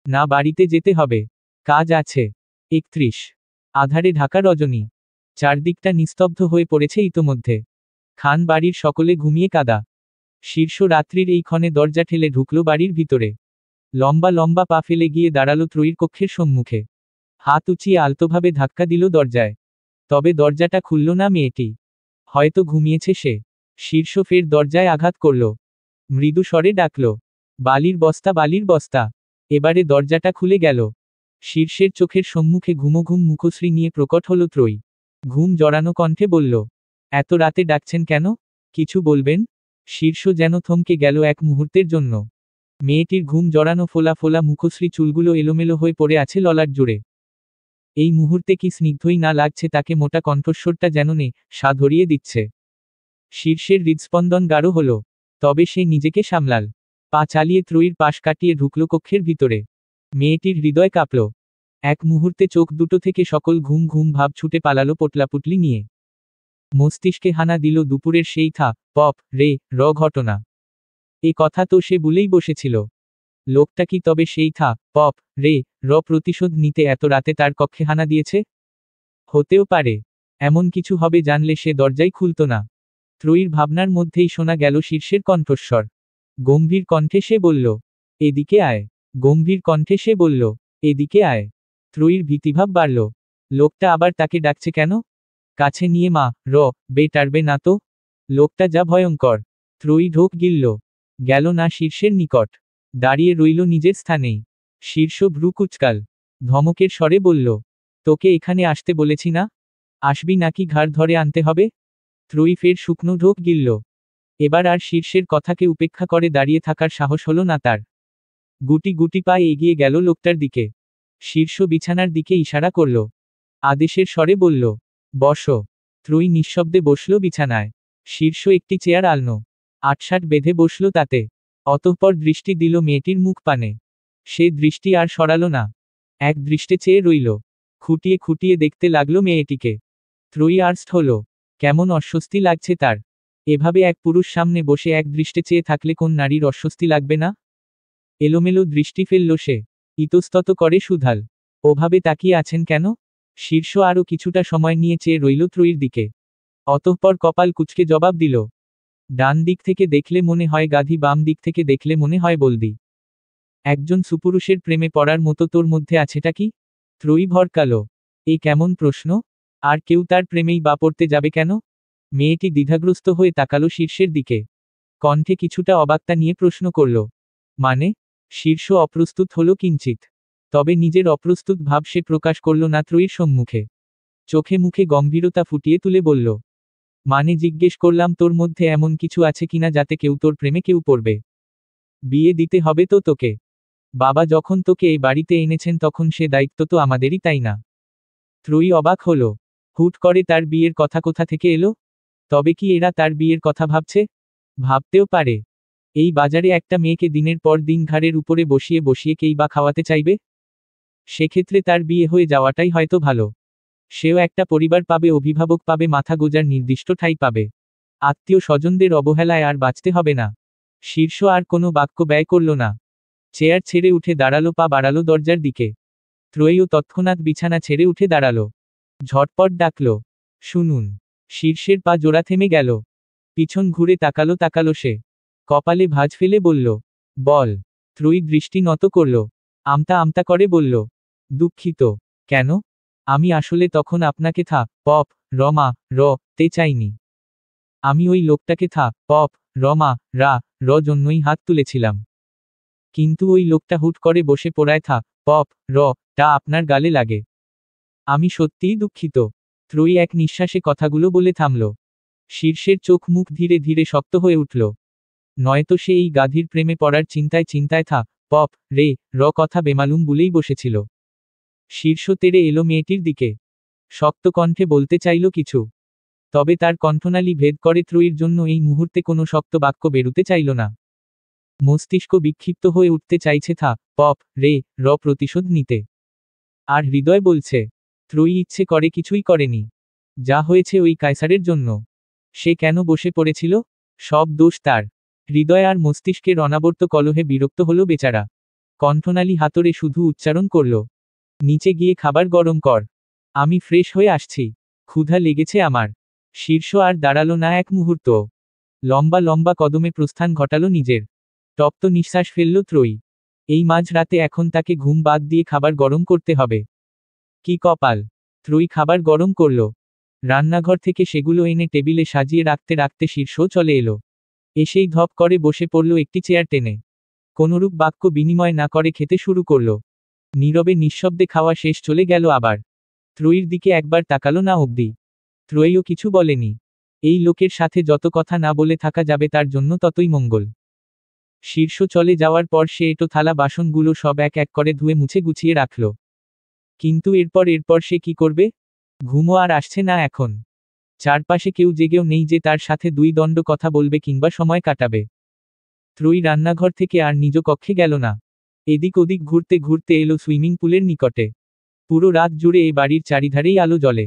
না, বাড়িতে যেতে হবে। কাজ আছে। 31। আধারে ঢাকা রজনী। চারদিকটা নিস্তব্ধ হয়ে পড়েছে ইতোমধ্যে। খান বাড়ির সকলে ঘুমিয়ে কাদা। শীর্ষ রাত্রির এই ক্ষণে দরজা ঠেলে ঢুকল বাড়ির ভিতরে। লম্বা লম্বা পা ফেলে গিয়ে দাঁড়ালো ত্রয়ীর কক্ষের সম্মুখে। হাত উঁচিয়ে আলতোভাবে ধাক্কা দিল দরজায়। তবে দরজাটা খুলল না মেয়েটি। হয়তো ঘুমিয়েছে সে। শীর্ষ ফের দরজায় আঘাত করল। মৃদু স্বরে ডাকল, বালির বস্তা, বালির বস্তা। এবারে দরজাটা খুলে গেল। শীর্ষের চোখের সম্মুখে ঘুমোঘুম মুখশ্রী নিয়ে প্রকট হল ত্রয়ী। ঘুম জড়ানো কণ্ঠে বলল, এত রাতে ডাকছেন কেন? কিছু বলবেন? শীর্ষ যেন থমকে গেল এক মুহূর্তের জন্য। মেয়েটির ঘুম জড়ানো ফোলা ফোলা মুখশ্রী চুলগুলো এলোমেলো হয়ে পড়ে আছে ললাট জুড়ে। এই মুহূর্তে কি স্নিগ্ধই না লাগছে তাকে, মোটা কণ্ঠস্বরটা যেন সা ধরিয়ে দিচ্ছে। শীর্ষের হৃদস্পন্দন গাঢ় হল। তবে সে নিজেকে সামলাল। পা চালিয়ে ত্রয়ীর পাশ কাটিয়ে ঢুকল কক্ষের ভিতরে। মেয়েটির হৃদয় কাঁপল। এক মুহূর্তে চোখ দুটো থেকে সকল ঘুম ঘুম ভাব ছুটে পালালো পোটলাপুটলি নিয়ে। মস্তিষ্কে হানা দিল দুপুরের সেই থা পপ রে র ঘটনা। এ কথা তো সে ভুলেই বসেছিল। লোকটা কি তবে সেই থা পপ রে র প্রতিশোধ নিতে এত রাতে তার কক্ষে হানা দিয়েছে? হতেও পারে। এমন কিছু হবে জানলে সে দরজাই খুলত না। ত্রয়ীর ভাবনার মধ্যেই শোনা গেল শীর্ষের কণ্ঠস্বর। গম্ভীর কণ্ঠে সে বলল, এদিকে আয়। গম্ভীর কণ্ঠে সে বলল, এদিকে আয়। ত্রয়ীর ভীতিভাব বাড়ল। লোকটা আবার তাকে ডাকছে কেন? কাছে নিয়ে মা বে টারবে না তো? লোকটা যা ভয়ঙ্কর। ত্রয়ী ঢোক গিলল। গেল না শীর্ষের নিকট। দাঁড়িয়ে রইল নিজের স্থানেই। শীর্ষ ভ্রু কুচকাল। ধমকের স্বরে বলল, তোকে এখানে আসতে বলেছি না? আসবি নাকি ঘাড় ধরে আনতে হবে? ত্রয়ী ফের শুকনো ঢোক গিলল। এবার আর শীর্ষের কথাকে উপেক্ষা করে দাঁড়িয়ে থাকার সাহস হলো না তার। গুটি গুটি পায়ে এগিয়ে গেল লোকটার দিকে। শীর্ষ বিছানার দিকে ইশারা করল। আদেশের স্বরে বলল, বসো। ত্রয়ী নিঃশব্দে বসল বিছানায়। শীর্ষ একটি চেয়ার আলনো। আটসাট বেঁধে বসল তাতে। অতঃপর দৃষ্টি দিল মেয়েটির মুখ পানে। সে দৃষ্টি আর সরালো না। এক দৃষ্টে চেয়ে রইল। খুঁটিয়ে খুঁটিয়ে দেখতে লাগলো মেয়েটিকে। ত্রয়ী আর্স্ট হল। কেমন অস্বস্তি লাগছে তার। এভাবে এক পুরুষ সামনে বসে এক দৃষ্টে চেয়ে থাকলে কোন নারীর অস্বস্তি লাগবে না? এলোমেলো দৃষ্টি ফেলল সে। ইতস্তত করে শুধাল, ওভাবে তাকিয়ে আছেন কেন? শীর্ষ আরও কিছুটা সময় নিয়ে চেয়ে রইল ত্রয়ীর দিকে। অতঃপর কপাল কুঁচকে জবাব দিল, ডান দিক থেকে দেখলে মনে হয় গাধী, বাম দিক থেকে দেখলে মনে হয় বলদি। একজন সুপুরুষের প্রেমে পড়ার মতো তোর মধ্যে আছেটা কি? ত্রয়ী ভরকালো। এই কেমন প্রশ্ন? আর কেউ তার প্রেমেই বা পড়তে যাবে কেন? মেয়েটি দ্বিধাগ্রস্ত হয়ে তাকালো শীর্ষের দিকে। কণ্ঠে কিছুটা অবাকতা নিয়ে প্রশ্ন করল, মানে? শীর্ষ অপ্রস্তুত হলো কিঞ্চিত। তবে নিজের অপ্রস্তুত ভাব সে প্রকাশ করল না ত্রয়ীর সম্মুখে। চোখে মুখে গম্ভীরতা ফুটিয়ে তুলে বলল, মানে জিজ্ঞেস করলাম তোর মধ্যে এমন কিছু আছে কিনা যাতে কেউ তোর প্রেমে কেউ পড়বে। বিয়ে দিতে হবে তো তোকে। বাবা যখন তোকে এই বাড়িতে এনেছেন তখন সে দায়িত্ব তো আমাদেরই, তাই না? ত্রয়ী অবাক হলো। হুট করে তার বিয়ের কথা কোথা থেকে এলো? তবে কি এরা তার বিয়ের কথা ভাবছে? ভাবতেও পারে। এই বাজারে একটা মেয়েকে দিনের পর দিন ঘাড়ের উপরে বসিয়ে বসিয়ে কেই বা খাওয়াতে চাইবে? সেক্ষেত্রে তার বিয়ে হয়ে যাওয়াটাই হয়তো ভালো। সেও একটা পরিবার পাবে, অভিভাবক পাবে, মাথা গোজার নির্দিষ্ট ঠাঁই পাবে। আত্মীয় স্বজনদের অবহেলায় আর বাঁচতে হবে না। শীর্ষ আর কোনো বাক্য ব্যয় করল না। চেয়ার ছেড়ে উঠে দাঁড়ালো, পা বাড়ালো দরজার দিকে। ত্রয়ীও তৎক্ষণাৎ বিছানা ছেড়ে উঠে দাঁড়ালো। ঝটপট ডাকল, শুনুন। শীর্ষের পা জোড়া থেমে গেল। পিছন ঘুরে তাকালো সে। কপালে ভাঁজ ফেলে বলল, বল। ত্রয়ী দৃষ্টি নত করল। আমতা আমতা করে বলল, দুঃখিত। কেন? আমি আসলে তখন আপনাকে থা পপ রমা র তে চাইনি। আমি ওই লোকটাকে থা পপ রমা রা র জন্যই হাত তুলেছিলাম। কিন্তু ওই লোকটা হুট করে বসে পড়ায় থা পপ র টা আপনার গালে লাগে। আমি সত্যিই দুঃখিত। ত্রয়ী এক নিঃশ্বাসে কথাগুলো বলে থামল। শীর্ষের চোখ মুখ ধীরে ধীরে শক্ত হয়ে উঠল। নয়তো সে এই গাধীর প্রেমে পড়ার চিন্তায় চিন্তায় থা পপ রে র কথা বেমালুম বলেই বসেছিল। শীর্ষ তেড়ে এলো মেয়েটির দিকে। শক্ত কণ্ঠে বলতে চাইল কিছু। তবে তার কণ্ঠনালী ভেদ করে ত্রয়ীর জন্য এই মুহূর্তে কোনো শক্ত বাক্য বেরুতে চাইল না। মস্তিষ্ক বিক্ষিপ্ত হয়ে উঠতে চাইছে থা পপ রে র প্রতিশোধ নিতে। আর হৃদয় বলছে, ত্রয়ী ইচ্ছে করে কিছুই করেনি। যা হয়েছে ওই কায়সারের জন্য। সে কেন বসে পড়েছিল? সব দোষ তার। হৃদয় আর মস্তিষ্কের অনাবর্ত কলহে বিরক্ত হলো বেচারা। কণ্ঠনালী হাতরে শুধু উচ্চারণ করল, নিচে গিয়ে খাবার গরম কর। আমি ফ্রেশ হয়ে আসছি। ক্ষুধা লেগেছে আমার। শীর্ষ আর দাঁড়ালো না এক মুহূর্ত। লম্বা লম্বা কদমে প্রস্থান ঘটালো নিজের। তপ্ত নিঃশ্বাস ফেলল ত্রয়ী। এই মাঝরাতে এখন তাকে ঘুম বাদ দিয়ে খাবার গরম করতে হবে। কি কপাল! ত্রয়ী খাবার গরম করল। রান্নাঘর থেকে সেগুলো এনে টেবিলে সাজিয়ে রাখতে রাখতে শীর্ষ চলে এলো। এসেই ধপ করে বসে পড়ল একটি চেয়ার টেনে। কোনরূপ বাক্য বিনিময় না করে খেতে শুরু করল। নীরবে নিঃশব্দে খাওয়া শেষ, চলে গেল আবার। ত্রয়ীর দিকে একবার তাকালো না অবধি। ত্রয়ীও কিছু বলেনি। এই লোকের সাথে যত কথা না বলে থাকা যাবে তার জন্য ততই মঙ্গল। শীর্ষ চলে যাওয়ার পর সে এঁটো থালা বাসনগুলো সব এক এক করে ধুয়ে মুছে গুছিয়ে রাখল। কিন্তু এরপর সে কি করবে? ঘুমও আর আসছে না এখন। চারপাশে কেউ জেগেও নেই যে তার সাথে দুই দণ্ড কথা বলবে কিংবা সময় কাটাবে। ত্রয়ী রান্নাঘর থেকে আর নিজ কক্ষে গেল না। এদিক ওদিক ঘুরতে ঘুরতে এলো সুইমিং পুলের নিকটে। পুরো রাত জুড়ে এই বাড়ির চারিধারেই আলো জ্বলে।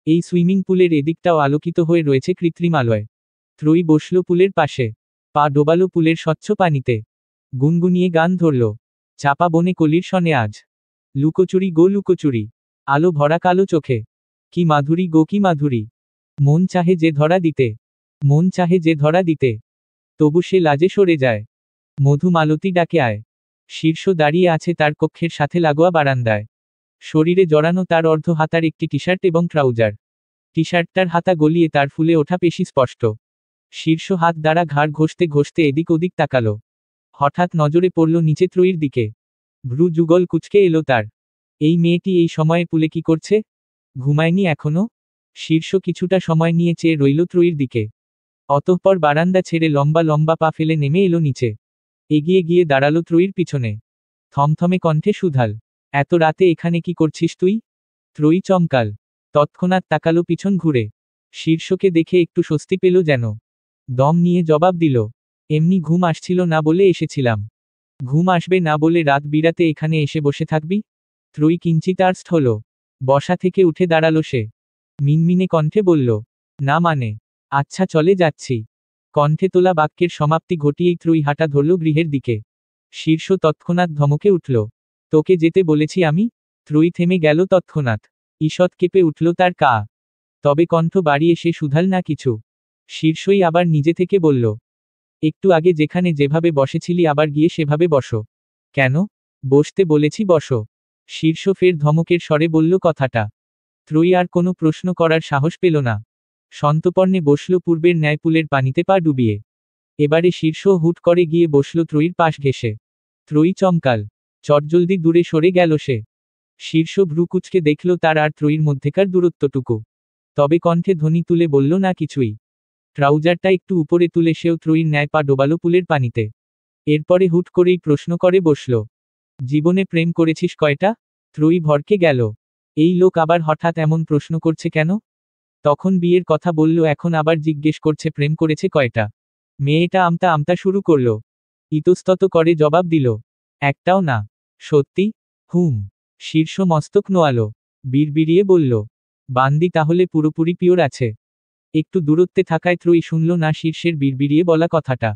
এই সুইমিং পুলের এদিকটাও আলোকিত হয়ে রয়েছে কৃত্রিম আলোয়। ত্রয়ী বসল পুলের পাশে। পা ডোবালো পুলের স্বচ্ছ পানিতে। গুনগুনিয়ে গান ধরল, চাপা বনে কলির শনে আজ। লুকোচুরি গো লুকোচুরি। আলো ভরা কালো চোখে। কি মাধুরী গো কি মাধুরী। মন চাহে যে ধরা দিতে। মন চাহে যে ধরা দিতে। তবু সে লাজে সরে যায়। মধু মালতী ডাকে আয়। শীর্ষ দাঁড়িয়ে আছে তার কক্ষের সাথে লাগোয়া বারান্দায়। শরীরে জড়ানো তার অর্ধ হাতার একটি টি-শার্ট এবং ট্রাউজার। টি-শার্টটার হাতা গলিয়ে তার ফুলে ওঠা পেশি স্পষ্ট। শীর্ষ হাত দ্বারা ঘাড় ঘষতে ঘষতে এদিক ওদিক তাকালো। হঠাৎ নজরে পড়ল নিচে ত্রয়ীর দিকে। ভ্রু যুগল কুঁচকে এলো তার। এই মেয়েটি এই সময়ে পুলে কি করছে? ঘুমায়নি এখনো? শীর্ষ কিছুটা সময় নিয়ে চেয়ে রইল ত্রয়ীর দিকে। অতঃপর বারান্দা ছেড়ে লম্বা লম্বা পা ফেলে নেমে এলো নিচে। এগিয়ে গিয়ে দাঁড়ালো ত্রয়ীর পিছনে। থমথমে কণ্ঠে সুধাল, এত রাতে এখানে কি করছিস তুই? ত্রয়ী চমকাল। তৎক্ষণাৎ তাকালো পিছন ঘুরে। শীর্ষকে দেখে একটু স্বস্তি পেল যেন। দম নিয়ে জবাব দিল, এমনি ঘুম আসছিল না বলে এসেছিলাম। ঘুম আসবে না বলে রাত বিরাতে এখানে এসে বসে থাকবি? ত্রয়ী কিঞ্চিত আর্স্ট হল। বসা থেকে উঠে দাঁড়ালো সে। মিনমিনে কণ্ঠে বলল, না মানে, আচ্ছা চলে যাচ্ছি। কণ্ঠে তোলা বাক্যের সমাপ্তি ঘটিয়েই ত্রয়ী হাঁটা ধরল গৃহের দিকে। শীর্ষ তৎক্ষণাৎ ধমকে উঠল, তোকে যেতে বলেছি আমি? ত্রয়ী থেমে গেল তৎক্ষণাৎ। ঈষৎ কেঁপে উঠল তার কা। তবে কণ্ঠ বাড়িয়ে সে শুধাল না কিছু। শীর্ষই আবার নিজে থেকে বলল, একটু আগে যেখানে যেভাবে বসেছিলি আবার গিয়ে সেভাবে বসো। কেন? বসতে বলেছি বসো। শীর্ষ ফের ধমকের স্বরে বলল কথাটা। ত্রয়ী আর কোনো প্রশ্ন করার সাহস পেল না। সন্তর্পণে বসল পূর্বের ন্যায় পুলের পানিতে পা ডুবিয়ে। এবারে শীর্ষ হুট করে গিয়ে বসল ত্রয়ীর পাশ ঘেঁষে। ত্রয়ী চমকাল। চটজলদি দূরে সরে গেল সে। শীর্ষ ভ্রু কুঁচকে দেখল তার আর ত্রয়ীর মধ্যেকার দূরত্বটুকু। তবে কণ্ঠে ধ্বনি তুলে বলল না কিছুই। ট্রাউজারটা একটু উপরে তুলে সেও ত্রয়ীর ন্যায় পা ডোবালো পুলের পানিতে। এরপরে হুট করেই প্রশ্ন করে বসল, জীবনে প্রেম করেছিস কয়টা? ত্রয়ী ভরকে গেল। এই লোক আবার হঠাৎ এমন প্রশ্ন করছে কেন? তখন বিয়ের কথা বলল, এখন আবার জিজ্ঞেস করছে প্রেম করেছে কয়টা। মেয়েটা আমতা আমতা শুরু করল। ইতস্তত করে জবাব দিল, একটাও না। সত্যি? হুম। শীর্ষ মস্তক নোয়ালো। বিড়বিড়িয়ে বলল, বান্দি তাহলে পুরোপুরি পিওর আছে। একটু দূরত্বে থাকায় ত্রয়ী শুনল না শীর্ষের বিড়বিড়িয়ে বলা কথাটা।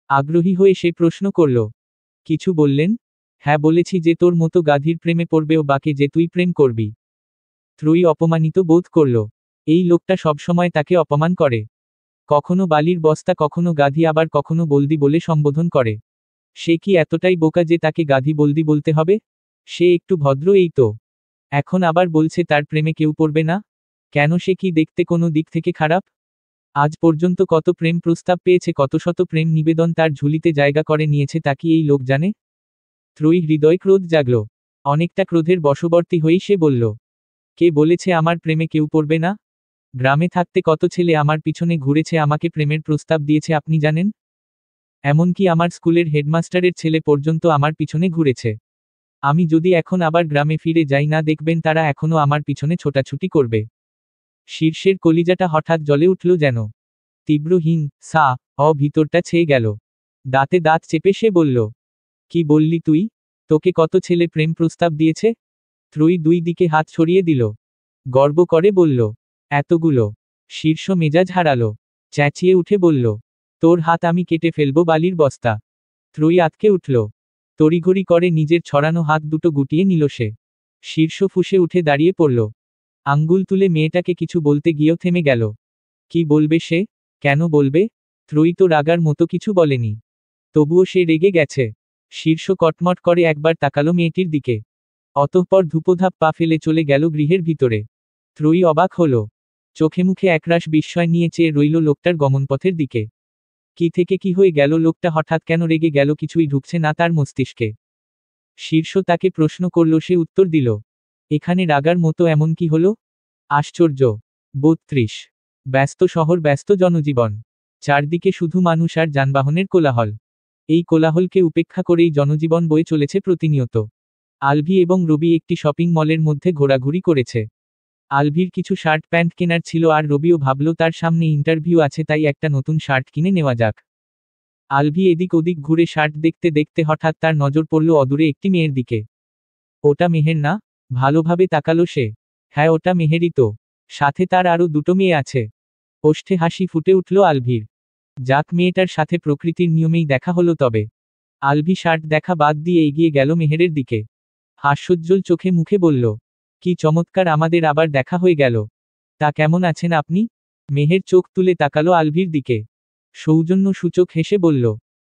আগ্রহী হয়ে সে প্রশ্ন করল, কিছু বললেন? হ্যাঁ বলেছি যে তোর মতো গাধীর প্রেমে পড়বেও বাকে যে তুই প্রেম করবি। ত্রয়ী অপমানিত বোধ করল। এই লোকটা সবসময় তাকে অপমান করে। কখনো বালির বস্তা, কখনো গাধী, আবার কখনো বলদি বলে সম্বোধন করে। সে কি এতটাই বোকা যে তাকে গাধী বলদি বলতে হবে? সে একটু ভদ্র এই তো। এখন আবার বলছে তার প্রেমে কেউ পড়বে না? কেন, সে কি দেখতে কোনো দিক থেকে খারাপ? আজ পর্যন্ত কত প্রেম প্রস্তাব পেয়েছে, কত শত প্রেম নিবেদন তার ঝুলিতে জায়গা করে নিয়েছে, তা কি এই লোক জানে? ত্রয়ী হৃদয় ক্রোধ জাগল। অনেকটা ক্রোধের বশবর্তী হয়েই সে বলল, কে বলেছে আমার প্রেমে কেউ পড়বে না? গ্রামে থাকতে কত ছেলে আমার পিছনে ঘুরেছে, আমাকে প্রেমের প্রস্তাব দিয়েছে আপনি জানেন? এমনকি আমার স্কুলের হেডমাস্টারের ছেলে পর্যন্ত আমার পিছনে ঘুরেছে। আমি যদি এখন আবার গ্রামে ফিরে যাই না, দেখবেন তারা এখনো আমার পিছনে ছোটাছুটি করবে। শীর্ষের কলিজাটা হঠাৎ জ্বলে উঠল যেন। তীব্র হিংসা ভিতরটা ছেয়ে গেল। দাঁতে দাঁত চেপে সে বলল, কি বললি তুই? তোকে কত ছেলে প্রেম প্রস্তাব দিয়েছে? ত্রয়ী দুই দিকে হাত ছড়িয়ে দিল। গর্ব করে বলল, এতগুলো। শীর্ষ মেজাজ হারালো। চেঁচিয়ে উঠে বলল, তোর হাত আমি কেটে ফেলবো বালির বস্তা। ত্রয়ী আঁতকে উঠল। তড়িঘড়ি করে নিজের ছড়ানো হাত দুটো গুটিয়ে নিল সে। শীর্ষ ফুঁসে উঠে দাঁড়িয়ে পড়ল। আঙ্গুল তুলে মেয়েটাকে কিছু বলতে গিয়েও থেমে গেল। কি বলবে সে? কেন বলবে? ত্রয়ী তো রাগার মতো কিছু বলেনি। তবুও সে রেগে গেছে। শীর্ষ কটমট করে একবার তাকালো মেয়েটির দিকে। অতঃপর ধূপধাপ পা ফেলে চলে গেল গৃহের ভিতরে। ত্রয়ী অবাক হল। চোখে মুখে একরাশ বিস্ময় নিয়ে চেয়ে রইল লোকটার গমনপথের দিকে। কি থেকে কি হয়ে গেল, লোকটা হঠাৎ কেন রেগে গেল, কিছুই ঢুকছে না তার মস্তিষ্কে। শীর্ষ তাকে প্রশ্ন করল, সে উত্তর দিল, এখানে রাগার মতো এমন কি হলো? আশ্চর্য। ৩২। ব্যস্ত শহর, ব্যস্ত জনজীবন। চারদিকে শুধু মানুষ আর যানবাহনের কোলাহল। এই কোলাহলকে উপেক্ষা করেই জনজীবন বয়ে চলেছে প্রতিনিয়ত। আলভি এবং রবি একটি শপিং মলের মধ্যে ঘোরাঘুরি করেছে। আলভির কিছু শার্ট প্যান্ট কেনার ছিল, আর রবিও ভাবল তার সামনে ইন্টারভিউ আছে, তাই একটা নতুন শার্ট কিনে নেওয়া যাক। আলভি এদিক ওদিক ঘুরে শার্ট দেখতে দেখতে হঠাৎ তার নজর পড়ল অদূরে একটি মেয়ের দিকে। ওটা মেহের না? ভালোভাবে তাকালো সে। হ্যাঁ, ওটা মেহেরই তো। সাথে তার আরও দুটো মেয়ে আছে। ওষ্ঠে হাসি ফুটে উঠল আলভির। যাক, মেয়েটার সাথে প্রকৃতির নিয়মেই দেখা হলো তবে। আলভি শার্ট দেখা বাদ দিয়ে এগিয়ে গেল মেহেরের দিকে। হাস্যোজ্জ্বল চোখে মুখে বলল, কি চমৎকার, আমাদের আবার দেখা হয়ে গেল। তা কেমন আছেন আপনি? মেহের চোখ তুলে তাকালো আলভির দিকে। সৌজন্য সূচক হেসে বলল,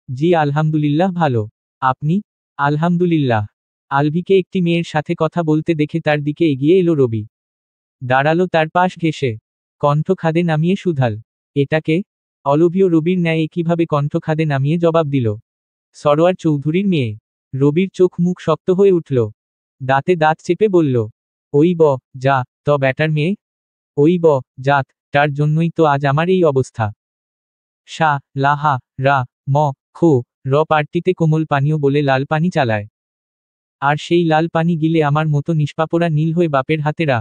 জি আলহামদুলিল্লাহ ভালো। আপনি? আলহামদুলিল্লাহ। আলভিকে একটি মেয়ের সাথে কথা বলতে দেখে তার দিকে এগিয়ে এলো রবি। দাঁড়ালো তার পাশ ঘেঁষে। কণ্ঠ খাদে নামিয়ে সুধাল, এটাকে? অলভীয় রবির ন্যায় একইভাবে কণ্ঠ খাদে নামিয়ে জবাব দিল, সরোয়ার চৌধুরীর মেয়ে। রবির চোখ মুখ শক্ত হয়ে উঠল। দাঁতে দাঁত চেপে বলল, ওই যা ত ব্যাটার মেয়ে। ওই জাত তার জন্যই তো আজ আমার এই অবস্থা। সা লাহা রা ম খো র পার্টিতে কোমল পানীয় বলে লাল পানি চালায়। আর সেই লাল পানি গিলে আমার মতো নিষ্পাপরা নীল হয়ে বাপের হাতেরা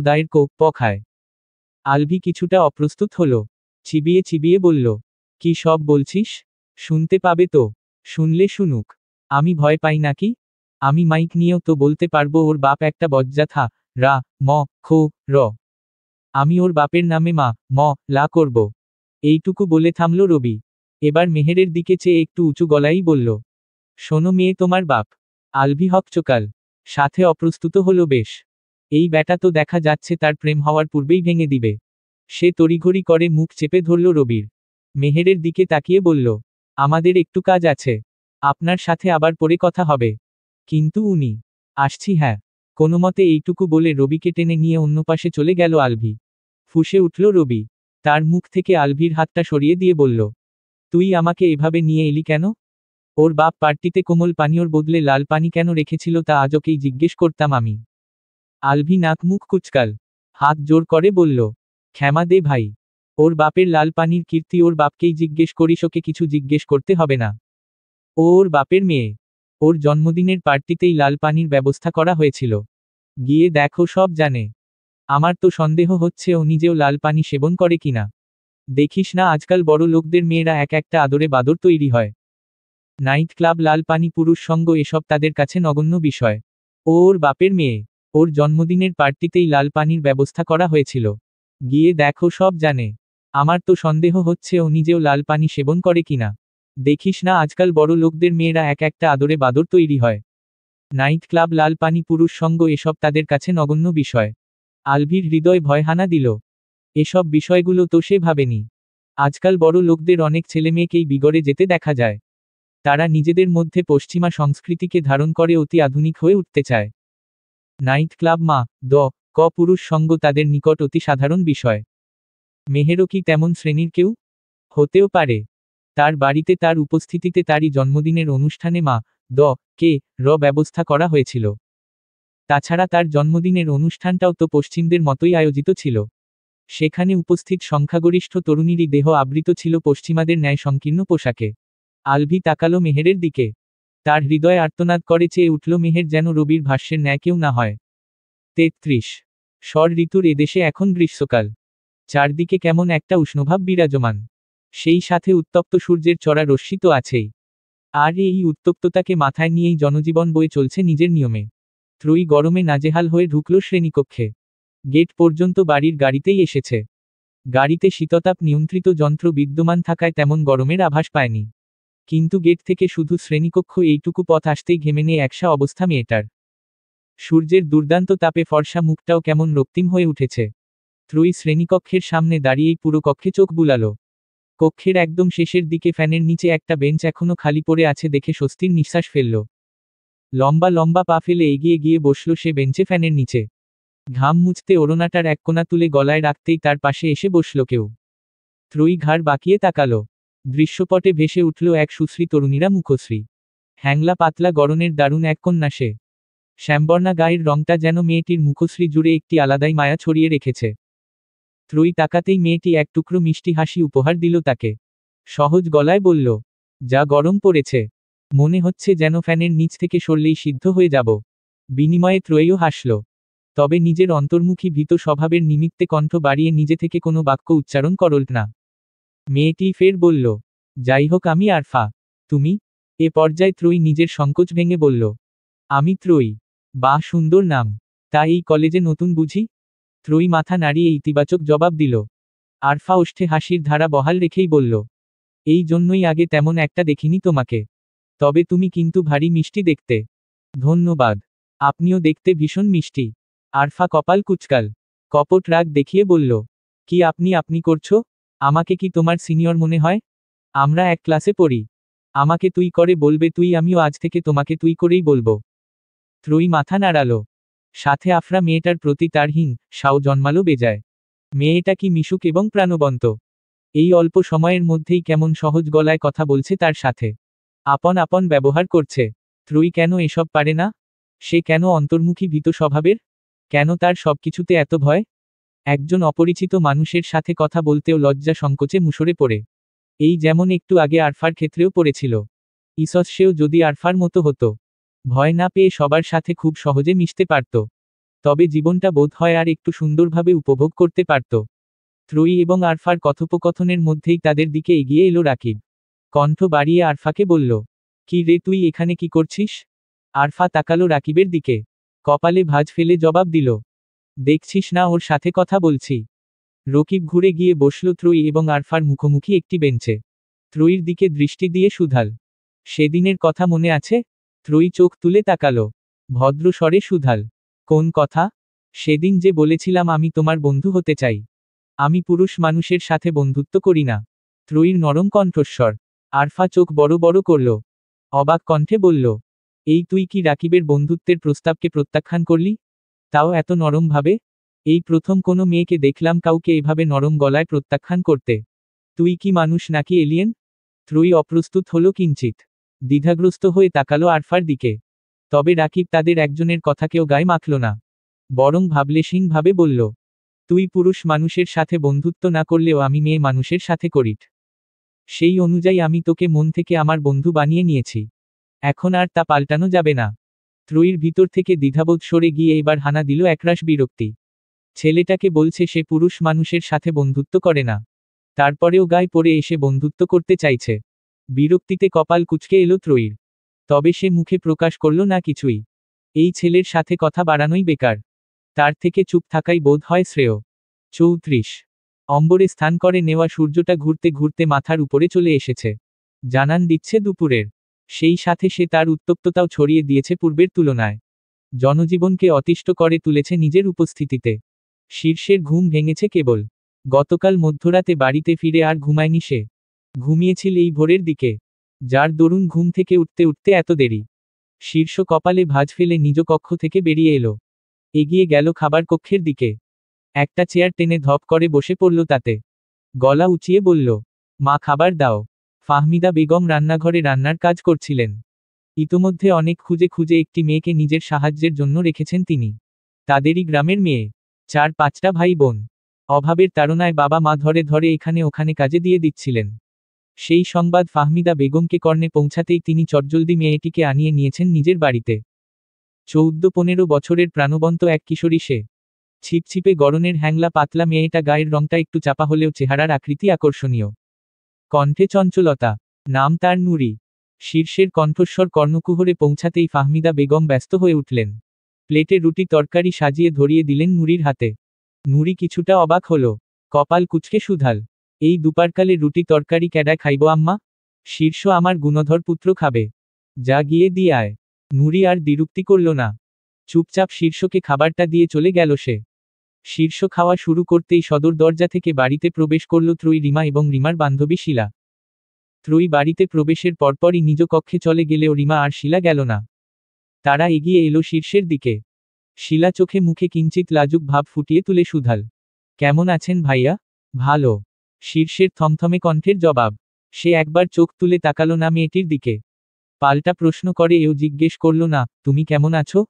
দায়ের খায়। আলভি কিছুটা অপ্রস্তুত হল। চিবিয়ে চিবিয়ে বলল, কি সব বলছিস? শুনতে পাবে তো? শুনলে শুনুক। আমি ভয় পাই নাকি? আমি মাইক নিয়েও তো বলতে পারবো ওর বাপ একটা বজ্জাত রা ম খো র। আমি ওর বাপের নামে লা করব। এইটুকু বলে থামল রবি। এবার মেহেরের দিকে চেয়ে একটু উঁচু গলায় বলল, শোনো মেয়ে, তোমার বাপ। আলভি হকচকাল। সাথে অপ্রস্তুত হলো বেশ। এই ব্যাটা তো দেখা যাচ্ছে তার প্রেম হওয়ার পূর্বেই ভেঙে দিবে। সে তড়িঘড়ি করে মুখ চেপে ধরল রবির। মেহেরের দিকে তাকিয়ে বলল, আমাদের একটু কাজ আছে। আপনার সাথে আবার পরে কথা হবে। কিন্তু উনি। আসছি হ্যাঁ। কোনোমতে এইটুকু বলে রবিকে টেনে নিয়ে অন্য পাশে চলে গেল আলভি। ফুঁসে উঠল রবি। তার মুখ থেকে আলভির হাতটা সরিয়ে দিয়ে বলল, তুই আমাকে এভাবে নিয়ে এলি কেন? ওর বাপ পার্টিতে কোমল পানীয়র বদলে লাল পানি কেন রেখেছিল তা আজ ওকেই জিজ্ঞেস করতাম আমি। আলভি নাক মুখ কুচকাল। হাত জোর করে বলল, ক্ষমা দে ভাই। ওর বাপের লাল পানির কীর্তি ওর বাপকেই জিজ্ঞেস করিস, ওকে কিছু জিজ্ঞেস করতে হবে না। ও ওর বাপের মেয়ে। ওর জন্মদিনের পার্টিতেই লাল পানির ব্যবস্থা করা হয়েছিল। গিয়ে দেখো, সব জানে। আমার তো সন্দেহ হচ্ছে ও নিজেও লাল পানি সেবন করে কিনা। দেখিস না আজকাল বড় লোকদের মেয়েরা এক একটা আদরে বাদর তৈরি হয়। নাইট ক্লাব, লাল পানি, পুরুষ সঙ্গ এসব তাদের কাছে নগণ্য বিষয়। ও ওর বাপের মেয়ে। ওর জন্মদিনের পার্টিতেই লাল পানির ব্যবস্থা করা হয়েছিল। গিয়ে দেখো, সব জানে। আমার তো সন্দেহ হচ্ছে ও নিজেও লাল পানি সেবন করে কিনা। দেখিস না আজকাল বড় লোকদের মেয়েরা এক একটা আদরে বাদর তৈরি হয়। নাইট ক্লাব, লাল পানি, পুরুষ সঙ্গ এসব তাদের কাছে নগণ্য বিষয়। আলভির হৃদয় ভয় হানা দিল। এসব বিষয়গুলো তো সে ভাবেনি। আজকাল বড় লোকদের অনেক ছেলেমেয়েকেই বিগড়ে যেতে দেখা যায়। তারা নিজেদের মধ্যে পশ্চিমা সংস্কৃতিকে ধারণ করে অতি আধুনিক হয়ে উঠতে চায়। নাইট ক্লাব, মা দ ক পুরুষ সঙ্গ তাদের নিকট অতি সাধারণ বিষয়। মেহেরও কি তেমন শ্রেণীর কেউ? হতেও পারে। তার বাড়িতে তার উপস্থিতিতে তারই জন্মদিনের অনুষ্ঠানে মা দ কে র ব্যবস্থা করা হয়েছিল। তাছাড়া তার জন্মদিনের অনুষ্ঠানটাও তো পশ্চিমদের মতোই আয়োজিত ছিল। সেখানে উপস্থিত সংখ্যাগরিষ্ঠ তরুণীরই দেহ আবৃত ছিল পশ্চিমাদের ন্যায় সংকীর্ণ পোশাকে। আলভি তাকালো মেহেরের দিকে। তার হৃদয় আর্তনাদ করে চেয়ে উঠল মেহের যেন রবির ভাষ্যের ন্যায় কেউ না হয়। ৩৩ ষড় ঋতুর এদেশে এখন গ্রীষ্মকাল। চারদিকে কেমন একটা উষ্ণভাব বিরাজমান। সেই সাথে উত্তপ্ত সূর্যের চড়া রশ্মি তো আছেই। আর এই উত্তপ্ততাকে মাথায় নিয়েই জনজীবন বয়ে চলছে নিজের নিয়মে। ত্রয়ী গরমে নাজেহাল হয়ে ঢুকল শ্রেণীকক্ষে। গেট পর্যন্ত বাড়ির গাড়িতেই এসেছে। গাড়িতে শীততাপ নিয়ন্ত্রিত যন্ত্র বিদ্যমান থাকায় তেমন গরমের আভাস পায়নি। কিন্তু গেট থেকে শুধু শ্রেণীকক্ষ এইটুকু পথ আসতেই ঘেমে নিয়ে একসা অবস্থা মেয়েটার। সূর্যের দুর্দান্ত তাপে ফর্সা মুখটাও কেমন রক্তিম হয়ে উঠেছে। ত্রয়ী শ্রেণীকক্ষের সামনে দাঁড়িয়েই পুরো কক্ষে চোখ বুলালো। কক্ষের একদম শেষের দিকে ফ্যানের নিচে একটা বেঞ্চ এখনো খালি পড়ে আছে দেখে স্বস্তির নিঃশ্বাস ফেলল। লম্বা লম্বা পা ফেলে এগিয়ে গিয়ে বসল সে বেঞ্চে ফ্যানের নিচে। ঘাম মুছতে ওড়নাটার এক কোণা তুলে গলায় রাখতেই তার পাশে এসে বসল কেউ। ত্রয়ী ঘাড় বাঁকিয়ে তাকালো। দৃশ্যপটে ভেসে উঠল এক সুশ্রী তরুণীরা মুখশ্রী। হ্যাংলা পাতলা গড়নের দারুণ এক কন্যা সে। শ্যামবর্ণা গায়ের রংটা যেন মেয়েটির মুখশ্রী জুড়ে একটি আলাদাই মায়া ছড়িয়ে রেখেছে। ত্রয়ী তাকাতেই মেয়েটি এক টুকরো মিষ্টি হাসি উপহার দিল তাকে। সহজ গলায় বলল, যা গরম পড়েছে। মনে হচ্ছে যেন ফ্যানের নিচ থেকে সরলেই সিদ্ধ হয়ে যাব। বিনিময়ে ত্রয়ীও হাসল। তবে নিজের অন্তর্মুখী ভীত স্বভাবের নিমিত্তে কণ্ঠ বাড়িয়ে নিজে থেকে কোনো বাক্য উচ্চারণ করল না। মেয়েটি ফের বলল, যাই হোক, আমি আরফা। তুমি? এ পর্যায়ে ত্রয়ী নিজের সংকোচ ভেঙে বলল, আমি ত্রয়ী। বাহ, সুন্দর নাম। তা এই কলেজে নতুন বুঝি? ত্রয়ী মাথা নাড়িয়ে ইতিবাচক জবাব দিল। আরফা ওষ্ঠে হাসির ধারা বহাল রেখেই বলল, এই জন্যই আগে তেমন একটা দেখিনি তোমাকে। তবে তুমি কিন্তু ভারী মিষ্টি দেখতে। ধন্যবাদ। আপনিও দেখতে ভীষণ মিষ্টি। আরফা কপাল কুঁচকাল। কপট রাগ দেখিয়ে বলল, কি আপনি আপনি করছো? আমাকে কি তোমার সিনিয়র মনে হয়? আমরা এক ক্লাসে পড়ি। আমাকে তুই করে বলবে তুই, আমিও আজ থেকে তোমাকে তুই করেই বলবো। ত্রয়ী মাথা নাড়ালো। সাথে আফরা মেয়েটার প্রতি তার হিংসাও জন্মালো বেজায়। মেয়েটা কি মিশুক এবং প্রাণবন্ত। এই অল্প সময়ের মধ্যেই কেমন সহজ গলায় কথা বলছে তার সাথে। আপন আপন ব্যবহার করছে। ত্রয়ী কেন এসব পারে না? সে কেন অন্তর্মুখী ভীত স্বভাবের? কেন তার সবকিছুতে এত ভয়? একজন অপরিচিত মানুষের সাথে কথা বলতেও লজ্জা সংকোচে মুষড়ে পড়ে। এই যেমন একটু আগে আরফার ক্ষেত্রেও পড়েছিল। ইসস সেও যদি আরফার মতো হতো। ভয় না পেয়ে সবার সাথে খুব সহজে মিশতে পারত। তবে জীবনটা বোধ হয় আর একটু সুন্দরভাবে উপভোগ করতে পারত। ত্রয়ী এবং আরফার কথোপকথনের মধ্যেই তাদের দিকে এগিয়ে এলো রাকিব। কণ্ঠ বাড়িয়ে আরফাকে বলল, কি রে, তুই এখানে কি করছিস? আরফা তাকালো রাকিবের দিকে। কপালে ভাঁজ ফেলে জবাব দিল, দেখছিস না ওর সাথে কথা বলছি। রকিব ঘুরে গিয়ে বসল ত্রয়ী এবং আরফার মুখোমুখি একটি বেঞ্চে। ত্রয়ীর দিকে দৃষ্টি দিয়ে সুধাল, সেদিনের কথা মনে আছে? ত্রয়ী চোখ তুলে তাকালো। ভদ্র স্বরে সুধাল, কোন কথা? সেদিন যে বলেছিলাম আমি তোমার বন্ধু হতে চাই। আমি পুরুষ মানুষের সাথে বন্ধুত্ব করি না। ত্রয়ীর নরম কণ্ঠস্বর। আরফা চোখ বড় বড় করল। অবাক কণ্ঠে বলল, এই তুই কি রাকিবের বন্ধুত্বের প্রস্তাবকে প্রত্যাখ্যান করলি? তাও এত নরম ভাবে? এই প্রথম কোনো মেয়েকে দেখলাম কাউকে এভাবে নরম গলায় প্রত্যাখ্যান করতে। তুই কি মানুষ নাকি এলিয়েন? ত্রয়ী অপ্রস্তুত হলো কিঞ্চিত। দ্বিধাগ্রস্ত হয়ে তাকালো আরফার দিকে। তবে রাকিব তাদের একজনের কথাকেও গায়ে মাখল না। বরং ভাবলেশীনভাবে বলল, তুই পুরুষ মানুষের সাথে বন্ধুত্ব না করলেও আমি মেয়ে মানুষের সাথে করিট। সেই অনুযায়ী আমি তোকে মন থেকে আমার বন্ধু বানিয়ে নিয়েছি। এখন আর তা পাল্টানো যাবে না। ত্রয়ীর ভিতর থেকে দ্বিধাবোধ সরে গিয়ে এবার হানা দিল একরাশ বিরক্তি। ছেলেটাকে বলছে সে পুরুষ মানুষের সাথে বন্ধুত্ব করে না, তারপরেও গায়ে পড়ে এসে বন্ধুত্ব করতে চাইছে। বিরক্তিতে কপাল কুঁচকে এলো ত্রয়ীর। তবে সে মুখে প্রকাশ করল না কিছুই। এই ছেলের সাথে কথা বাড়ানোই বেকার, তার থেকে চুপ থাকাই বোধ হয় শ্রেয়। 34 অম্বরে স্থান করে নেওয়া সূর্যটা ঘুরতে ঘুরতে মাথার উপরে চলে এসেছে। জানান দিচ্ছে দুপুরের। সেই সাথে সে তার উত্তপ্ততাও ছড়িয়ে দিয়েছে পূর্বের তুলনায়। জনজীবনকে অতিষ্ঠ করে তুলেছে নিজের উপস্থিতিতে। শীর্ষের ঘুম ভেঙেছে কেবল। গতকাল মধ্যরাতে বাড়িতে ফিরে আর ঘুমায়নি সে। ঘুমিয়েছিল এই ভোরের দিকে, যার দরুন ঘুম থেকে উঠতে উঠতে এত দেরি। শীর্ষ কপালে ভাঁজ ফেলে নিজ কক্ষ থেকে বেরিয়ে এলো। এগিয়ে গেল খাবার কক্ষের দিকে। একটা চেয়ার টেনে ধপ করে বসে পড়ল তাতে। গলা উঁচিয়ে বলল, মা খাবার দাও। ফাহমিদা বেগম রান্নাঘরে রান্নার কাজ করছিলেন। ইতোমধ্যে অনেক খুঁজে খুঁজে একটি মেয়েকে নিজের সাহায্যের জন্য রেখেছেন তিনি। তাদেরই গ্রামের মেয়ে, 4-5টা ভাই বোন। অভাবের তাড়নায় বাবা মা ধরে ধরে এখানে ওখানে কাজে দিয়ে দিচ্ছিলেন। সেই সংবাদ ফাহমিদা বেগমকে কর্ণে পৌঁছাতেই তিনি চটজলদি মেয়েটিকে আনিয়ে নিয়েছেন নিজের বাড়িতে। 14-15 বছরের প্রাণবন্ত এক কিশোরী সে। ছিপছিপে গড়নের হ্যাংলা পাতলা মেয়েটা, গায়ের রংটা একটু চাপা হলেও চেহারার আকৃতি আকর্ষণীয়। কণ্ঠে চঞ্চলতা। নাম তার নুরি। শীর্ষের কণ্ঠস্বর কর্ণকুহরে পৌঁছাতেই ফাহমিদা বেগম ব্যস্ত হয়ে উঠলেন। প্লেটে রুটি তরকারি সাজিয়ে ধরিয়ে দিলেন নুরির হাতে। নুরি কিছুটা অবাক হল। কপাল কুঁচকে শুধাল, এই দুপারকালে রুটি তরকারি ক্যাডা খাইব আম্মা? শীর্ষ আমার গুণধর পুত্র খাবে। যা গিয়ে দিয়ে আয়। নুরি আর দ্বিরুক্তি করল না। চুপচাপ শীর্ষকে খাবারটা দিয়ে চলে গেল সে। শীর্ষ খাওয়া শুরু করতেই সদর দরজা থেকে বাড়িতে প্রবেশ করল ত্রয়ী, রিমা এবং রিমার বান্ধবী শিলা। ত্রয়ী বাড়িতে প্রবেশের পরপরই নিজ কক্ষে চলে গেলেও রিমা আর শিলা গেল না। তারা এগিয়ে এলো শীর্ষের দিকে। শিলা চোখে মুখে কিঞ্চিত লাজুক ভাব ফুটিয়ে তুলে শুধাল, কেমন আছেন ভাইয়া? ভালো। শীর্ষের থমথমে কণ্ঠের জবাব। সে একবার চোখ তুলে তাকালো না মেয়েটির দিকে। পাল্টা প্রশ্ন করে এও জিজ্ঞেস করল না, তুমি কেমন আছো?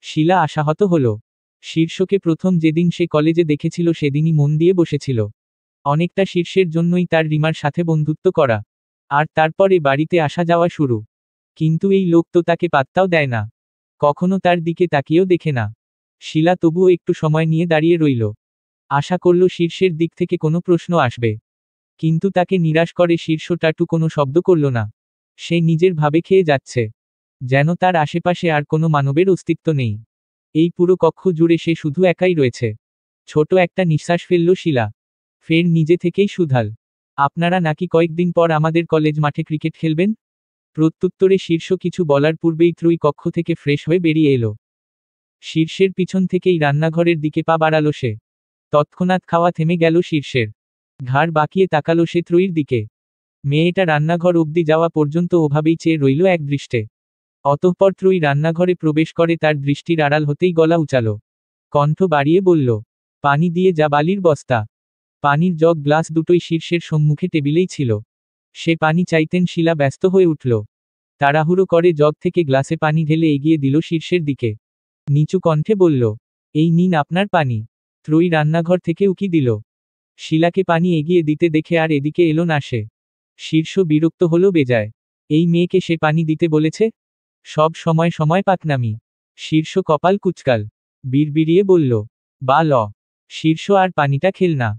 শিলা আশাহত হল। শীর্ষকে প্রথম যেদিন সে কলেজে দেখেছিল সেদিনই মন দিয়ে বসেছিল। অনেকটা শীর্ষের জন্যই তার রিমার সাথে বন্ধুত্ব করা। আর তারপরে বাড়িতে আসা যাওয়া শুরু। কিন্তু এই লোক তো তাকে পাত্তাও দেয় না, কখনো তার দিকে তাকিয়েও দেখে না। শিলা তবুও একটু সময় নিয়ে দাঁড়িয়ে রইল। আশা করল শীর্ষের দিক থেকে কোনো প্রশ্ন আসবে। কিন্তু তাকে নিরাশ করে শীর্ষ টাটু কোনো শব্দ করল না। সে নিজের ভাবে খেয়ে যাচ্ছে, যেন তার আশেপাশে আর কোনো মানবের অস্তিত্ব নেই। এই পুরো কক্ষ জুড়ে সে শুধু একাই রয়েছে। ছোট একটা নিঃশ্বাস ফেলল শিলা। ফের নিজে থেকেই শুধাল, আপনারা নাকি কয়েকদিন পর আমাদের কলেজ মাঠে ক্রিকেট খেলবেন? প্রত্যুত্তরে শীর্ষ কিছু বলার পূর্বেই ত্রয়ী কক্ষ থেকে ফ্রেশ হয়ে বেরিয়ে এলো। শীর্ষের পিছন থেকেই রান্নাঘরের দিকে পা বাড়ালো সে। তৎক্ষণাৎ খাওয়া থেমে গেল শীর্ষের। ঘাড় বাঁকিয়ে তাকালো সে ত্রয়ীর দিকে। মেয়েটা রান্নাঘর অবধি যাওয়া পর্যন্ত ওভাবেই চেয়ে রইল এক দৃষ্টে। অতঃপর ত্রয়ী রান্নাঘরে প্রবেশ করে তার দৃষ্টির আড়াল হতেই গলা উচালো। কণ্ঠ বাড়িয়ে বলল, পানি দিয়ে যা, বালির বস্তা। পানির জগ গ্লাস দুটোই শীর্ষের সম্মুখে টেবিলেই ছিল। সে পানি চাইতেন শিলা ব্যস্ত হয়ে উঠল। তাড়াহুড়ো করে জগ থেকে গ্লাসে পানি ঢেলে এগিয়ে দিল শীর্ষের দিকে। নিচু কণ্ঠে বলল, এই নিন আপনার পানি। ত্রয়ী রান্নাঘর থেকে উকি দিল। শিলাকে পানি এগিয়ে দিতে দেখে আর এদিকে এলো না সে। শীর্ষ বিরক্ত হলো বেজায়। এই মেয়েকে সে পানি দিতে বলেছে? সব সময় সময় পাকনামি। শীর্ষ কপাল কুচকাল। বিড়বিড়িয়ে বলল, বা ল। শীর্ষ আর পানিটা খেল না।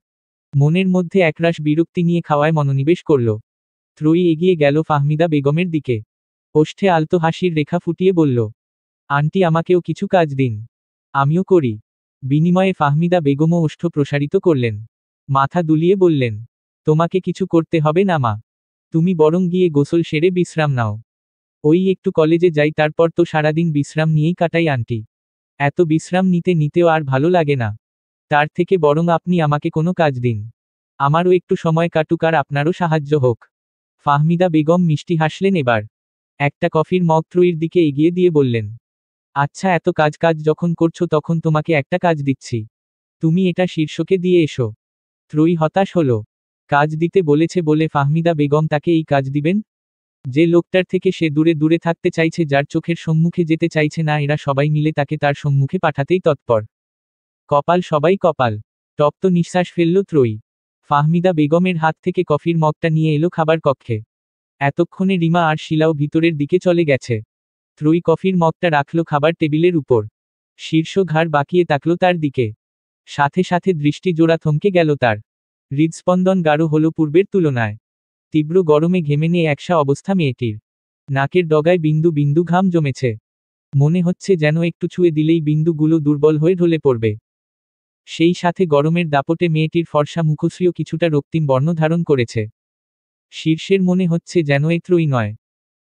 মনের মধ্যে একরাশ বিরক্তি নিয়ে খাওয়ায় মনোনিবেশ করল। ত্রয়ী এগিয়ে গেল ফাহমিদা বেগমের দিকে। ওষ্ঠে আলতো হাসির রেখা ফুটিয়ে বলল, আন্টি আমাকেও কিছু কাজ দিন, আমিও করি। বিনিময়ে ফাহমিদা বেগমও ওষ্ঠ প্রসারিত করলেন। মাথা দুলিয়ে বললেন, তোমাকে কিছু করতে হবে না মা, তুমি বরং গিয়ে গোসল সেরে বিশ্রাম নাও। ওই একটু কলেজে যাই, তারপর তো সারাদিন বিশ্রাম নিয়েই কাটাই আন্টি। এত বিশ্রাম নিতে নিতেও আর ভালো লাগে না। তার থেকে বরং আপনি আমাকে কোনো কাজ দিন, আমারও একটু সময় কাটুক আর আপনারও সাহায্য হোক। ফাহমিদা বেগম মিষ্টি হাসলেন এবার। একটা কফির মগ ত্রয়ীর দিকে এগিয়ে দিয়ে বললেন, আচ্ছা এত কাজ কাজ যখন করছো তখন তোমাকে একটা কাজ দিচ্ছি, তুমি এটা শীর্ষকে দিয়ে এসো। ত্রয়ী হতাশ হলো। কাজ দিতে বলেছে বলে ফাহমিদা বেগম তাকে এই কাজ দিবেন? যে লোকটার থেকে সে দূরে দূরে থাকতে চাইছে, যার চোখের সম্মুখে যেতে চাইছে না, এরা সবাই মিলে তাকে তার সম্মুখে পাঠাতেই তৎপর। কপাল সবাই কপাল। তপ্ত নিঃশ্বাস ফেলল ত্রয়ী। ফাহমিদা বেগমের হাত থেকে কফির মগটা নিয়ে এলো খাবার কক্ষে। এতক্ষণে রিমা আর শিলাও ভিতরের দিকে চলে গেছে। ত্রয়ী কফির মগটা রাখল খাবার টেবিলের উপর। শীর্ষ ঘাড় বাঁকিয়ে তাকল তার দিকে। সাথে সাথে দৃষ্টি জোড়া থমকে গেল তার। হৃদস্পন্দন গাঢ় হল পূর্বের তুলনায়। তীব্র গরমে ঘেমে নিয়ে একসা অবস্থা মেয়েটির। নাকের ডগায় বিন্দু বিন্দু ঘাম জমেছে। মনে হচ্ছে যেন একটু ছুঁয়ে দিলেই বিন্দুগুলো দুর্বল হয়ে ঢলে পড়বে। সেই সাথে গরমের দাপটে মেয়েটির ফর্সা মুখশ্রীও কিছুটা রক্তিম বর্ণ ধারণ করেছে। শীর্ষের মনে হচ্ছে যেন এ ত্রয়ী নয়,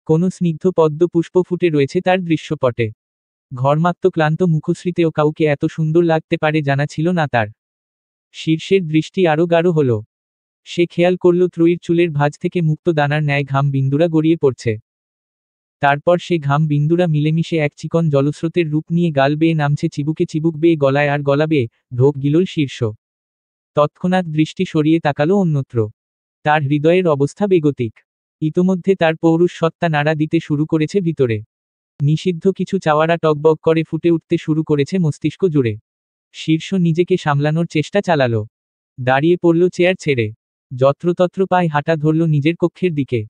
কোনো স্নিগ্ধ পদ্ম পুষ্প ফুটে রয়েছে তার দৃশ্যপটে। ঘর্মাক্ত ক্লান্ত মুখশ্রীতেও কাউকে এত সুন্দর লাগতে পারে জানা ছিল না তার। শীর্ষের দৃষ্টি আরও গাঢ় হল। সে খেয়াল করল ত্রয়ীর চুলের ভাঁজ থেকে মুক্ত দানার ন্যায় ঘাম বিন্দুরা গড়িয়ে পড়ছে। তারপর সে ঘাম বিন্দুরা মিলেমিশে এক চিকন জলস্রোতের রূপ নিয়ে গাল বেয়ে নামছে, চিবুকে চিবুক বেয়ে গলায় আর গলা বেয়ে ঢোক গিলল শীর্ষ। তৎক্ষণাৎ দৃষ্টি সরিয়ে তাকালো অন্যত্র। তার হৃদয়ের অবস্থা বেগতিক। ইতোমধ্যে তার পৌরুষ সত্তা নাড়া দিতে শুরু করেছে ভিতরে। নিষিদ্ধ কিছু চাওয়ারা টকবক করে ফুটে উঠতে শুরু করেছে মস্তিষ্ক জুড়ে। শীর্ষ নিজেকে সামলানোর চেষ্টা চালালো। দাঁড়িয়ে পড়ল চেয়ার ছেড়ে। যত্রতত্র পায়ে হাঁটা ধরল নিজের কক্ষের দিকে।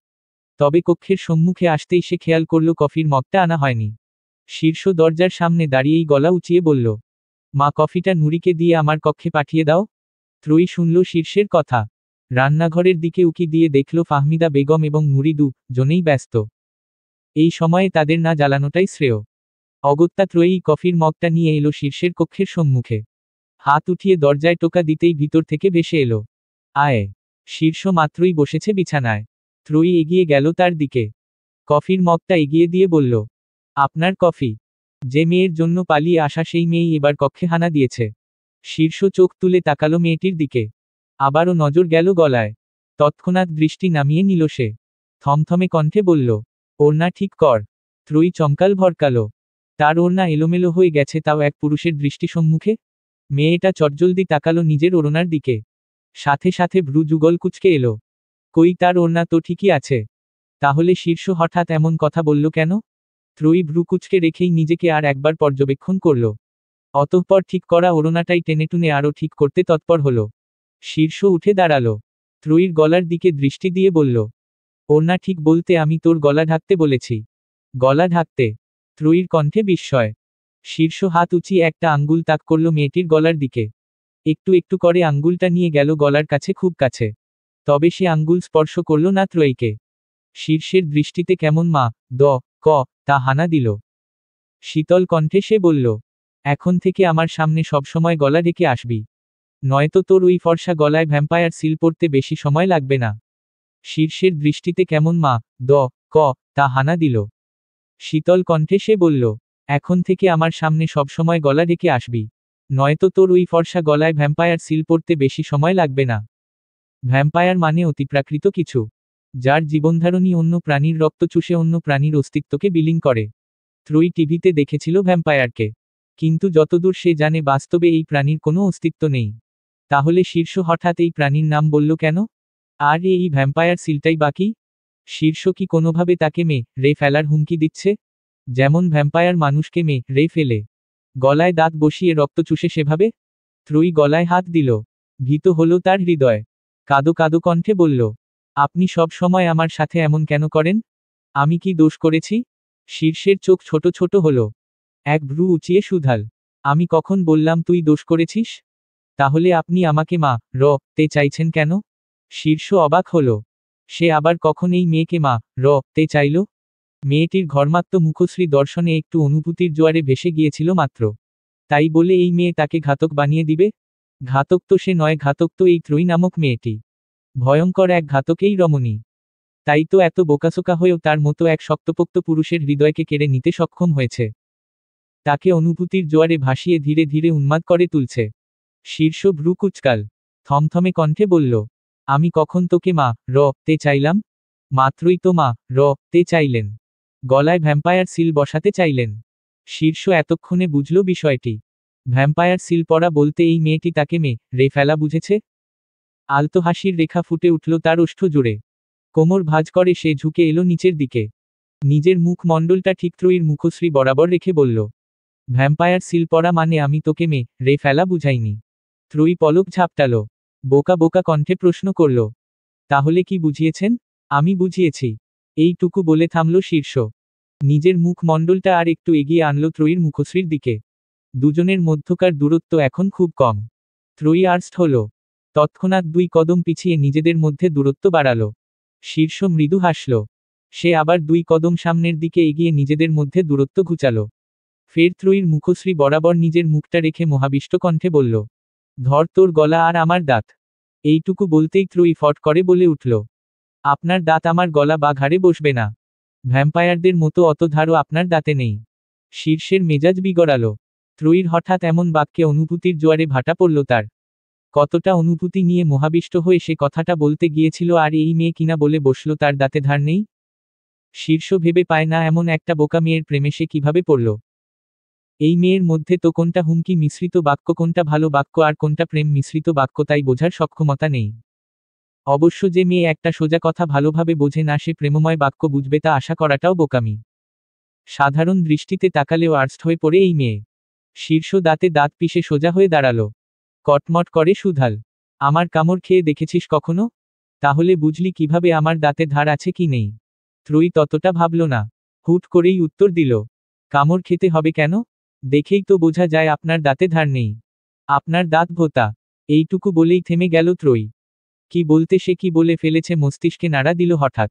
তবে কক্ষের সম্মুখে আসতেই সে খেয়াল করল কফির মগটা আনা হয়নি। শীর্ষ দরজার সামনে দাঁড়িয়েই গলা উঁচিয়ে বলল, মা, কফিটা নুরিকে দিয়ে আমার কক্ষে পাঠিয়ে দাও। ত্রয়ী শুনল শীর্ষের কথা। রান্নাঘরের দিকে উকি দিয়ে দেখল ফাহমিদা বেগম এবং নুরি জনেই ব্যস্ত। এই সময়ে তাদের না জ্বালানোটাই শ্রেয়। অগত্যা ত্রয়ী কফির মগটা নিয়ে এলো শীর্ষের কক্ষের সম্মুখে। হাত উঠিয়ে দরজায় টোকা দিতেই ভিতর থেকে ভেসে এলো, আয়। শীর্ষ মাত্রই বসেছে বিছানায়। ত্রয়ী এগিয়ে গেল তার দিকে। কফির মগটা এগিয়ে দিয়ে বলল, আপনার কফি। যে মেয়ের জন্য পালিয়ে আসা সেই মেয়েই এবার কক্ষে হানা দিয়েছে। শীর্ষ চোখ তুলে তাকালো মেয়েটির দিকে। আবারও নজর গেল গলায়। তৎক্ষণাৎ দৃষ্টি নামিয়ে নিল সে। থমথমে কণ্ঠে বলল, ওড়না ঠিক কর। ত্রয়ী চমকাল ভরকালো। তার ওড়না এলোমেলো হয়ে গেছে, তাও এক পুরুষের দৃষ্টি সম্মুখে। মেয়েটা চটজলদি তাকালো নিজের ওড়নার দিকে। সাথে সাথে ভ্রু যুগল কুঁচকে এলো। কই, তার ওড়না তো ঠিকই আছে। তাহলে শীর্ষ হঠাৎ এমন কথা বলল কেন? ত্রয়ী ভ্রু কুঁচকে রেখেই নিজেকে আর একবার পর্যবেক্ষণ করল। অতঃপর ঠিক করা ওড়নাটাই টেনেটুনে আরও ঠিক করতে তৎপর হল। শীর্ষ উঠে দাঁড়ালো। ত্রয়ীর গলার দিকে দৃষ্টি দিয়ে বলল, ওড়না ঠিক বলতে আমি তোর গলা ঢাকতে বলেছি। গলা ঢাকতে? ত্রয়ীর কণ্ঠে বিস্ময়। শীর্ষ হাত উঁচিয়ে একটা আঙ্গুল তাক করল মেয়েটির গলার দিকে। একটু একটু করে আঙ্গুলটা নিয়ে গেল গলার কাছে, খুব কাছে। তবে সে আঙ্গুল স্পর্শ করল না ত্রয়ীকে। শীর্ষের দৃষ্টিতে কেমন মা ক তা হানা দিল। শীতল কণ্ঠে সে বলল, এখন থেকে আমার সামনে সবসময় গলা ঢেকে আসবি, নয়তো তোর ওই ফর্সা গলায় ভ্যাম্পায়ার সিল পড়তে বেশি সময় লাগবে না। শীর্ষের দৃষ্টিতে কেমন মা ক তা হানা দিল। শীতল কণ্ঠে সে বলল, এখন থেকে আমার সামনে সবসময় গলা ঢেকে আসবি, নয়তো তোর ওই ফর্সা গলায় ভ্যাম্পায়ার সিল পড়তে বেশি সময় লাগবে না। ভ্যাম্পায়ার মানে অতিপ্রাকৃত কিছু, যার জীবনধারণী অন্য প্রাণীর রক্ত চুষে অন্য প্রাণীর অস্তিত্বকে বিলীন করে। ত্রয়ী টিভিতে দেখেছিল ভ্যাম্পায়ারকে, কিন্তু যতদূর সে জানে বাস্তবে এই প্রাণীর কোনো অস্তিত্ব নেই। তাহলে শীর্ষ হঠাৎ এই প্রাণীর নাম বলল কেন? আর এই ভ্যাম্পায়ার সিলটাই বাকি? শীর্ষ কি কোনোভাবে তাকে রে ফেলার হুমকি দিচ্ছে? যেমন ভ্যাম্পায়ার মানুষকে রে ফেলে গলায় দাঁত বসিয়ে রক্ত চুষে, সেভাবে? ত্রয়ী গলায় হাত দিল। ভীত হলো তার হৃদয়। কাদো কাদো কণ্ঠে বলল, আপনি সব সময় আমার সাথে এমন কেন করেন? আমি কি দোষ করেছি? শীর্ষের চোখ ছোট ছোট হলো। এক ভ্রু উঁচিয়ে শুধাল, আমি কখন বললাম তুই দোষ করেছিস? তাহলে আপনি আমাকে তে চাইছেন কেন? শীর্ষ অবাক হলো। সে আবার কখন এই মেয়েকে তে চাইল? মেয়েটির ঘর্মাক্ত মুখশ্রী দর্শনে একটু অনুভূতির জোয়ারে ভেসে গিয়েছিল মাত্র। তাই বলে এই মেয়ে তাকে ঘাতক বানিয়ে দিবে? ঘাতক তো সে নয়, ঘাতক তো এই ত্রয়ী নামক মেয়েটি। ভয়ঙ্কর এক ঘাতকেই রমণী। তাই তো এত বোকাসোকা হয়েও তার মতো এক শক্তপোক্ত পুরুষের হৃদয়কে কেড়ে নিতে সক্ষম হয়েছে। তাকে অনুভূতির জোয়ারে ভাসিয়ে ধীরে ধীরে উন্মাদ করে তুলছে। শীর্ষ ভ্রু কুচকাল। থমথমে কণ্ঠে বলল, আমি কখন তোকে তে চাইলাম? মাত্রই তো তে চাইলেন। গলায় ভ্যাম্পায়ার সিল বসাতে চাইলেন। শীর্ষ এতক্ষণে বুঝল বিষয়টি। ভ্যাম্পায়ার সিল পরা বলতে এই মেয়েটি তাকে রে ফেলা বুঝেছে। আলতো হাসির রেখা ফুটে উঠল তার ওষ্ঠ জুড়ে। কোমর ভাঁজ করে সে ঝুঁকে এলো নিচের দিকে। নিজের মুখ মণ্ডলটা ঠিক ত্রয়ীর মুখশ্রী বরাবর রেখে বলল, ভ্যাম্পায়ার সিল পরা মানে আমি তোকে রে ফেলা বুঝাইনি। ত্রয়ী পলক ঝাপটালো। বোকা বোকা কণ্ঠে প্রশ্ন করল। তাহলে কি বুঝিয়েছেন? আমি বুঝিয়েছি। এইটুকু বলে থামল শীর্ষ। নিজের মুখমণ্ডলটা আর একটু এগিয়ে আনল ত্রয়ীর মুখশ্রীর দিকে। দুজনের মধ্যকার দূরত্ব এখন খুব কম। ত্রয়ী আর্স্ট হল। তৎক্ষণাৎ 2 কদম পিছিয়ে নিজেদের মধ্যে দূরত্ব বাড়াল। শীর্ষ মৃদু হাসল। সে আবার 2 কদম সামনের দিকে এগিয়ে নিজেদের মধ্যে দূরত্ব ঘুচাল। ফের ত্রয়ীর মুখশ্রী বরাবর নিজের মুখটা রেখে মোহাবিষ্ট কণ্ঠে বলল, ধর তোর গলা আর আমার দাঁত। এইটুকু বলতেই ত্রয়ী ফট করে বলে উঠল, আপনার দাঁত আমার গলা বা ঘাড়ে বসবে না। ভ্যাম্পায়ারদের মতো অত ধারও আপনার দাঁতে নেই। শীর্ষের মেজাজ বিগড়াল। ত্রয়ীর হঠাৎ এমন বাক্যে অনুভূতির জোয়ারে ভাটা পড়ল তার। কতটা অনুভূতি নিয়ে মোহাবিষ্ট হয়ে সে কথাটা বলতে গিয়েছিল, আর এই মেয়ে কিনা বলে বসল তার দাঁতে ধার নেই। শীর্ষ ভেবে পায় না এমন একটা বোকা মেয়ের প্রেমে সে কিভাবে পড়ল। এই মেয়ের মধ্যে তো কোনটা হুমকি মিশ্রিত বাক্য, কোনটা ভালো বাক্য আর কোনটা প্রেম মিশ্রিত বাক্য তাই বোঝার সক্ষমতা নেই। অবশ্য যে মেয়ে একটা সোজা কথা ভালোভাবে বোঝে না সে প্রেমময় বাক্য বুঝবে তা আশা করাটাও বোকামি। সাধারণ দৃষ্টিতে তাকালেও আর্স্ট হয়ে পড়ে এই মেয়ে। শীর্ষ দাঁতে দাঁত পিষে সোজা হয়ে দাঁড়ালো। কটমট করে শুধাল, আমার কামড় খেয়ে দেখেছিস কখনো? তাহলে বুঝলি কিভাবে আমার দাঁতে ধার আছে কি নেই? ত্রয়ী ততটা ভাবল না। হুট করেই উত্তর দিল, কামড় খেতে হবে কেন? দেখেই তো বোঝা যায় আপনার দাঁতে ধার নেই। আপনার দাঁত ভোঁতা। এইটুকু বলেই থেমে গেল ত্রয়ী। কি বলতে সে কি বলে ফেলেছে মস্তিষ্কে নাড়া দিল হঠাৎ।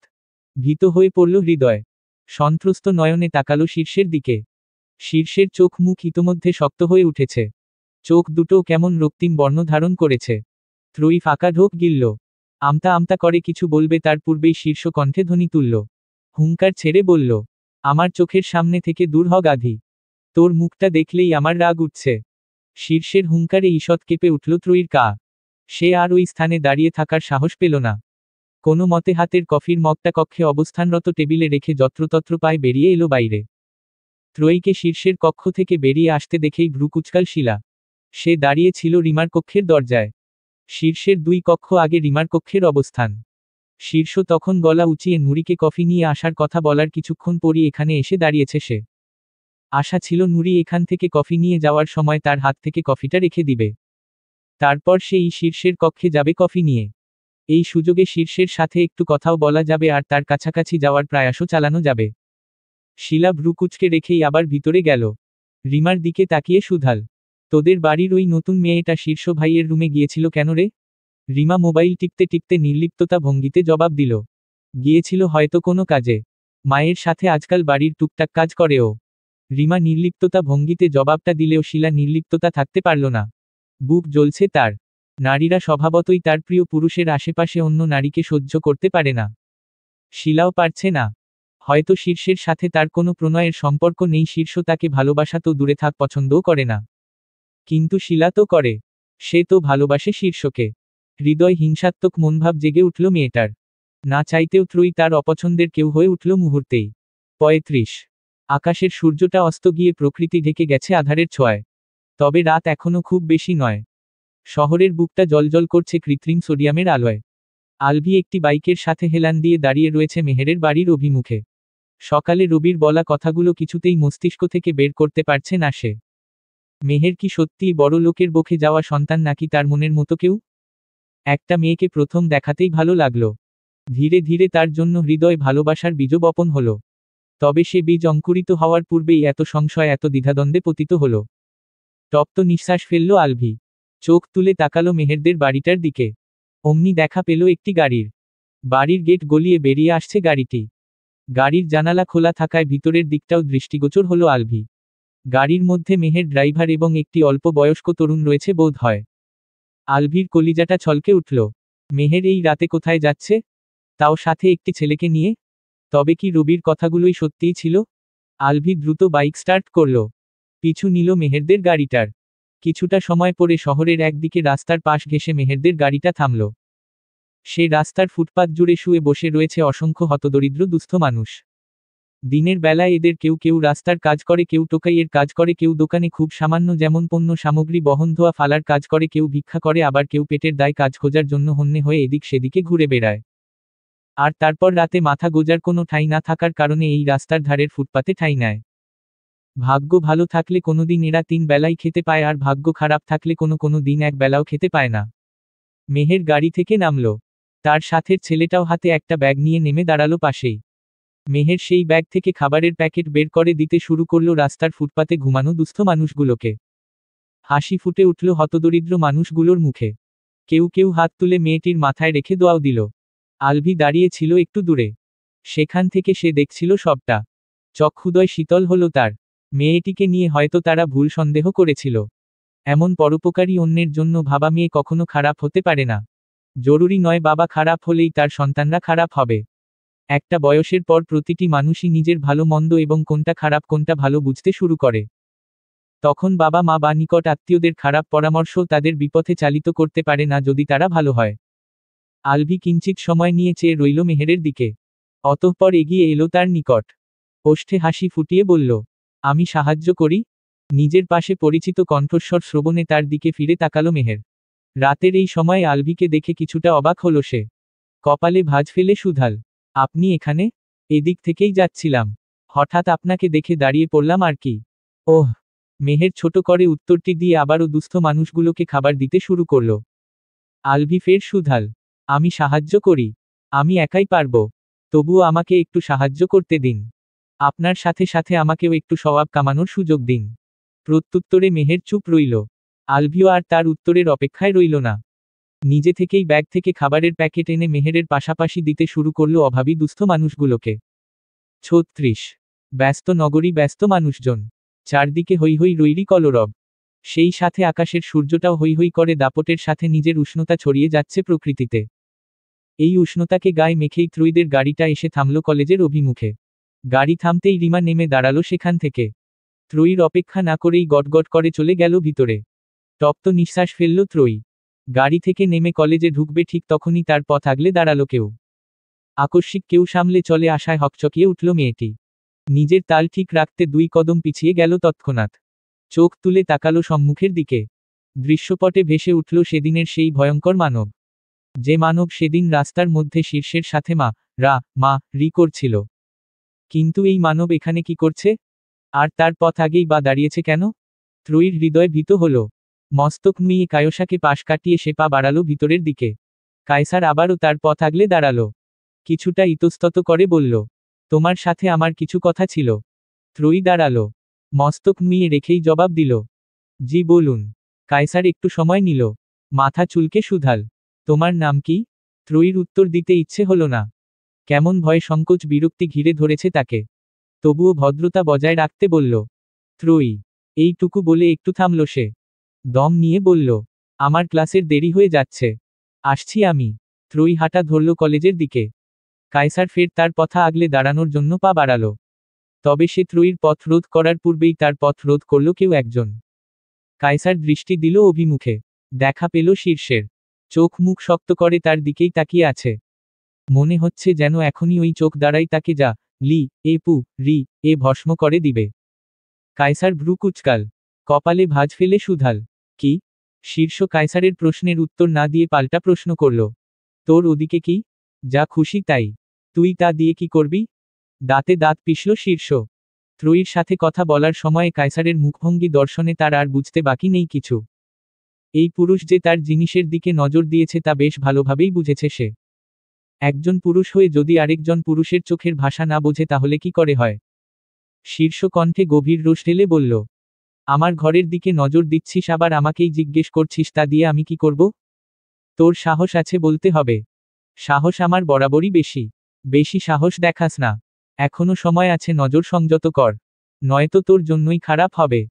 ভীত হয়ে পড়ল হৃদয়। সন্ত্রস্ত নয়নে তাকালো শীর্ষের দিকে। শীর্ষের চোখ মুখ ইতোমধ্যে শক্ত হয়ে উঠেছে। চোখ দুটো কেমন রক্তিম বর্ণ ধারণ করেছে। ত্রয়ী ফাঁকা ঢোক গিলল। আমতা আমতা করে কিছু বলবে তার পূর্বেই শীর্ষ কণ্ঠে ধ্বনি তুলল। হুঙ্কার ছেড়ে বলল, আমার চোখের সামনে থেকে দূর হ গাধি। তোর মুখটা দেখলেই আমার রাগ উঠছে। শীর্ষের হুঙ্কারে ঈষৎ কেঁপে উঠল ত্রয়ীর গা। সে আর ওই স্থানে দাঁড়িয়ে থাকার সাহস পেল না। কোনো মতে হাতের কফির মগটা কক্ষে অবস্থানরত টেবিলে রেখে যত্রতত্র পায়ে বেরিয়ে এলো বাইরে। ত্রয়ীকে শীর্ষের কক্ষ থেকে বেরিয়ে আসতে দেখেই ভ্রু কুঁচকাল শিলা। সে দাঁড়িয়ে ছিল রিমার কক্ষের দরজায়। শীর্ষের 2 কক্ষ আগে রিমার কক্ষের অবস্থান। শীর্ষ তখন গলা উঁচিয়ে নুরিকে কফি নিয়ে আসার কথা বলার কিছুক্ষণ পরই এখানে এসে দাঁড়িয়েছে সে। আশা ছিল নুরি এখান থেকে কফি নিয়ে যাওয়ার সময় তার হাত থেকে কফিটা রেখে দিবে। তারপর সেই শীর্ষের কক্ষে যাবে কফি নিয়ে। এই সুযোগে শীর্ষের সাথে একটু কথাও বলা যাবে আর তার কাছাকাছি যাওয়ার প্রয়াসও চালানো যাবে। শিলা ভ্রু কুঁচকে রেখেই আবার ভিতরে গেল। রিমার দিকে তাকিয়ে শুধাল, তোদের বাড়ির ওই নতুন মেয়েটা শীর্ষ ভাইয়ের রুমে গিয়েছিল কেন রে? রিমা মোবাইল টিপতে টিপতে নির্লিপ্ততা ভঙ্গিতে জবাব দিল, গিয়েছিল হয়তো কোনো কাজে। মায়ের সাথে আজকাল বাড়ির টুকটাক কাজ করে ও। রিমা নির্লিপ্ততা ভঙ্গিতে জবাবটা দিলেও শিলা নির্লিপ্ততা থাকতে পারল না। বুক জ্বলছে তার। নারীরা স্বভাবতই তার প্রিয় পুরুষের আশেপাশে অন্য নারীকে সহ্য করতে পারে না। শিলাও পারছে না। হয়তো শীর্ষের সাথে তার কোনো প্রণয়ের সম্পর্ক নেই, শীর্ষ তাকে ভালোবাসা তো দূরে থাক পছন্দও করে না। কিন্তু শিলা তো করে। সে তো ভালোবাসে শীর্ষকে। হৃদয় হিংসাত্মক মনোভাব জেগে উঠল মেয়েটার। না চাইতেও ত্রয়ী তার অপছন্দের কেউ হয়ে উঠল মুহূর্তেই। 35। আকাশের সূর্যটা অস্ত গিয়ে প্রকৃতি ঢেকে গেছে আঁধারের ছোঁয়ায়। তবে রাত এখনো খুব বেশি নয়। শহরের বুকটা জ্বলজ্বল করছে কৃত্রিম সোডিয়ামের আলোয়। আলভি একটি বাইকের সাথে হেলান দিয়ে দাঁড়িয়ে রয়েছে মেহেরের বাড়ির অভিমুখে। সকালে রবির বলা কথাগুলো কিছুতেই মস্তিষ্ক থেকে বের করতে পারছে না সে। মেহের কি সত্যিই বড় লোকের বকে যাওয়া সন্তান, নাকি তার মনের মতো কেউ? একটা মেয়েকে প্রথম দেখাতেই ভালো লাগলো। ধীরে ধীরে তার জন্য হৃদয় ভালোবাসার বীজ বপন হলো। তবে সে বীজ অঙ্কুরিত হওয়ার পূর্বেই এত সংশয়, এত দ্বিধাদ্বন্দ্বে পতিত হলো। তপ্ত নিঃশ্বাস ফেলল আলভি। চোখ তুলে তাকালো মেহেরদের বাড়িটার দিকে। অমনি দেখা পেল একটি গাড়ির। বাড়ির গেট গলিয়ে বেরিয়ে আসছে গাড়িটি। গাড়ির জানালা খোলা থাকায় ভিতরের দিকটাও দৃষ্টিগোচর হলো আলভি। গাড়ির মধ্যে মেহের ড্রাইভার এবং একটি অল্প বয়স্ক তরুণ রয়েছে বোধ হয়। আলভির কলিজাটা ছলকে উঠল। মেহের এই রাতে কোথায় যাচ্ছে? তাও সাথে একটি ছেলেকে নিয়ে? তবে কি রবির কথাগুলোই সত্যিই ছিল? আলভি দ্রুত বাইক স্টার্ট করল। পিছু নিল মেহেরদের গাড়িটার। কিছুটা সময় পরে শহরের একদিকে রাস্তার পাশ ঘেঁষে মেহেরদের গাড়িটা থামল। সে রাস্তার ফুটপাত জুড়ে শুয়ে বসে রয়েছে অসংখ্য হতদরিদ্র দুস্থ মানুষ। দিনের বেলায় এদের কেউ কেউ রাস্তার কাজ করে, কেউ টোকাইয়ের কাজ করে, কেউ দোকানে খুব সামান্য যেমন পণ্য সামগ্রী বহন ধোয়া ফালার কাজ করে, কেউ ভিক্ষা করে, আবার কেউ পেটের দায় কাজ খোঁজার জন্য হন্যে হয়ে এদিক সেদিকে ঘুরে বেড়ায়। আর তারপর রাতে মাথা গোজার কোনো ঠাঁই না থাকার কারণে এই রাস্তার ধারের ফুটপাতে ঠাঁই নেয়। ভাগ্য ভালো থাকলে কোনোদিন এরা 3 বেলাই খেতে পায়, আর ভাগ্য খারাপ থাকলে কোনো কোনো দিন 1 বেলাও খেতে পায় না। মেহের গাড়ি থেকে নামল। তার সাথের ছেলেটাও হাতে একটা ব্যাগ নিয়ে নেমে দাঁড়ালো পাশেই। মেহের সেই ব্যাগ থেকে খাবারের প্যাকেট বের করে দিতে শুরু করল রাস্তার ফুটপাতে ঘুমানো দুস্থ মানুষগুলোকে। হাসি ফুটে উঠল হতদরিদ্র মানুষগুলোর মুখে। কেউ কেউ হাত তুলে মেয়েটির মাথায় রেখে দোয়াও দিল। আলভি দাঁড়িয়ে ছিল একটু দূরে। সেখান থেকে সে দেখছিল সবটা। চক্ষুদয় শীতল হলো তার। মেয়েটিকে নিয়ে হয়তো তারা ভুল সন্দেহ করেছিল। এমন পরোপকারী অন্যের জন্য ভাবা মেয়ে কখনো খারাপ হতে পারে না। জরুরি নয় বাবা খারাপ হলেই তার সন্তানরা খারাপ হবে। একটা বয়সের পর প্রতিটি মানুষই নিজের ভালো মন্দ এবং কোনটা খারাপ কোনটা ভালো বুঝতে শুরু করে। তখন বাবা মা বা নিকট আত্মীয়দের খারাপ পরামর্শও তাদের বিপথে চালিত করতে পারে না যদি তারা ভালো হয়। আলভি কিঞ্চিত সময় নিয়ে চেয়ে রইল মেহেরের দিকে। অতঃপর এগিয়ে এলো তার নিকট। ওষ্ঠে হাসি ফুটিয়ে বলল, আমি সাহায্য করি। নিজের পাশে পরিচিত কণ্ঠস্বর শ্রবণে তার দিকে ফিরে তাকালো মেহের। রাতের এই সময়ে আলভিকে দেখে কিছুটা অবাক হলো সে। কপালে ভাঁজ ফেলে শুধাল, আপনি এখানে? এদিক থেকেই যাচ্ছিলাম। হঠাৎ আপনাকে দেখে দাঁড়িয়ে পড়লাম আর কি। ওহ। মেহের ছোট করে উত্তরটি দিয়ে আবারও দুস্থ মানুষগুলোকে খাবার দিতে শুরু করল। আলভি ফের শুধাল, আমি সাহায্য করি। আমি একাই পারব। তবুও আমাকে একটু সাহায্য করতে দিন। আপনার সাথে সাথে আমাকেও একটু সওয়াব কামানোর সুযোগ দিন। প্রত্যুত্তরে মেহের চুপ রইল। আলভিও আর তার উত্তরের অপেক্ষায় রইল না। নিজে থেকেই ব্যাগ থেকে খাবারের প্যাকেট এনে মেহেরের পাশাপাশি দিতে শুরু করল অভাবী দুস্থ মানুষগুলোকে। ৩৬। ব্যস্ত নগরী, ব্যস্ত মানুষজন। চারদিকে হৈ হৈ রৈরি কলরব। সেই সাথে আকাশের সূর্যটাও হৈ হৈ করে দাপটের সাথে নিজের উষ্ণতা ছড়িয়ে যাচ্ছে প্রকৃতিতে। এই উষ্ণতাকে গায়ে মেখেই ত্রয়ীদের গাড়িটা এসে থামল কলেজের অভিমুখে। গাড়ি থামতেই রিমা নেমে দাঁড়ালো সেখান থেকে। ত্রয়ীর অপেক্ষা না করেই গটগট করে চলে গেল ভিতরে। তপ্ত নিঃশ্বাস ফেলল ত্রয়ী। গাড়ি থেকে নেমে কলেজে ঢুকবে ঠিক তখনই তার পথ আগলে দাঁড়ালো কেউ। আকস্মিক কেউ সামলে চলে আসায় হকচকিয়ে উঠল মেয়েটি। নিজের তাল ঠিক রাখতে 2 কদম পিছিয়ে গেল তৎক্ষণাৎ। চোখ তুলে তাকালো সম্মুখের দিকে। দৃশ্যপটে ভেসে উঠল সেদিনের সেই ভয়ঙ্কর মানব। যে মানব সেদিন রাস্তার মধ্যে শীর্ষের সাথে মা রি করছিল। কিন্তু এই মানব এখানে কি করছে? আর তার পথ আগেই বা দাঁড়িয়েছে কেন? ত্রয়ীর হৃদয় ভীত হল। মস্তক নুইয়ে কায়সাকে পাশ কাটিয়ে সে পা বাড়ালো ভিতরের দিকে। কায়সার আবারও তার পথ আগলে দাঁড়ালো। কিছুটা ইতস্তত করে বলল, তোমার সাথে আমার কিছু কথা ছিল। ত্রয়ী দাঁড়ালো। মস্তক নুইয়ে রেখেই জবাব দিল, জি বলুন। কায়সার একটু সময় নিল। মাথা চুলকে শুধাল, তোমার নাম কি? ত্রয়ীর উত্তর দিতে ইচ্ছে হলো না। কেমন ভয় সংকোচ বিরক্তি ঘিরে ধরেছে তাকে। তবুও ভদ্রতা বজায় রাখতে বলল, ত্রয়ী। এইটুকু বলে একটু থামল সে। দম নিয়ে বলল, আমার ক্লাসের দেরি হয়ে যাচ্ছে। আসছি আমি। ত্রয়ী হাঁটা ধরল কলেজের দিকে। কায়সার ফের তার পথা আগলে দাঁড়ানোর জন্য পা বাড়ালো। তবে সে ত্রয়ীর পথ রোধ করার পূর্বেই তার পথ রোধ করল কেউ একজন। কায়সার দৃষ্টি দিল অভিমুখে। দেখা পেল শীর্ষের। চোখ মুখ শক্ত করে তার দিকেই তাকিয়ে আছে। মনে হচ্ছে যেন এখনই ওই চোখ দ্বারাই তাকে যা লি এ পু রি এ ভস্ম করে দিবে। কায়সার ভ্রু কুচকাল। কপালে ভাঁজ ফেলে শুধাল, কি? শীর্ষ কায়সারের প্রশ্নের উত্তর না দিয়ে পাল্টা প্রশ্ন করল, তোর ওদিকে কি? যা খুশি তাই। তুই তা দিয়ে কি করবি? দাঁতে দাঁত পিষল শীর্ষ। ত্রয়ীর সাথে কথা বলার সময়ে কায়সারের মুখভঙ্গি দর্শনে তার আর বুঝতে বাকি নেই কিছু। এই পুরুষ যে তার জিনিসের দিকে নজর দিয়েছে তা বেশ ভালোভাবেই বুঝেছে সে। একজন পুরুষ হয়ে যদি আরেকজন পুরুষের চোখের ভাষা না বোঝে তাহলে কি করে হয়? শীর্ষ কণ্ঠে গভীর রোষ ঢেলে বলল, আমার ঘরের দিকে নজর দিচ্ছিস আবার আমাকেই জিজ্ঞেস করছিস তা দিয়ে আমি কি করব? তোর সাহস আছে বলতে হবে। সাহস আমার বরাবরই বেশি। বেশি সাহস দেখাস না। এখনো সময় আছে, নজর সংযত কর। নয়তো তোর জন্যই খারাপ হবে।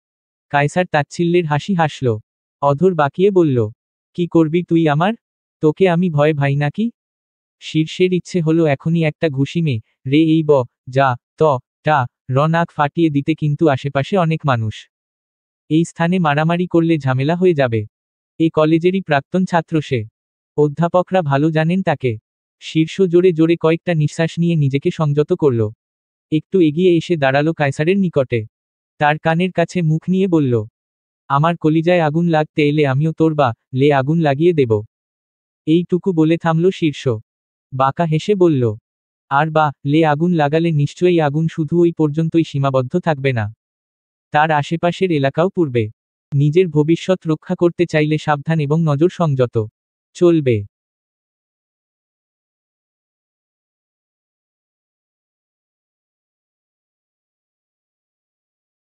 কায়সার তাচ্ছিল্যের হাসি হাসল। অধর বাঁকিয়ে বলল, কি করবি তুই আমার? তোকে আমি ভয় ভাই নাকি? শীর্ষের ইচ্ছে হলো এখনই একটা ঘুষি মে রে এই যা ত টা নাক ফাটিয়ে দিতে, কিন্তু আশেপাশে অনেক মানুষ। এই স্থানে মারামারি করলে ঝামেলা হয়ে যাবে। এ কলেজেরই প্রাক্তন ছাত্র সে। অধ্যাপকরা ভালো জানেন তাকে। শীর্ষ জোরে জোরে কয়েকটা নিঃশ্বাস নিয়ে নিজেকে সংযত করল। একটু এগিয়ে এসে দাঁড়ালো কায়সারের নিকটে। তার কানের কাছে মুখ নিয়ে বলল, আমার কলিজায় আগুন লাগতে এলে আমিও তোর লে আগুন লাগিয়ে দেব। এইটুকু বলে থামল শীর্ষ। বাঁকা হেসে বলল, আর লে আগুন লাগালে নিশ্চয়ই আগুন শুধু ওই পর্যন্তই সীমাবদ্ধ থাকবে না। তার আশেপাশের এলাকাও পুড়বে। নিজের ভবিষ্যৎ রক্ষা করতে চাইলে সাবধান এবং নজর সংযত। চলবে।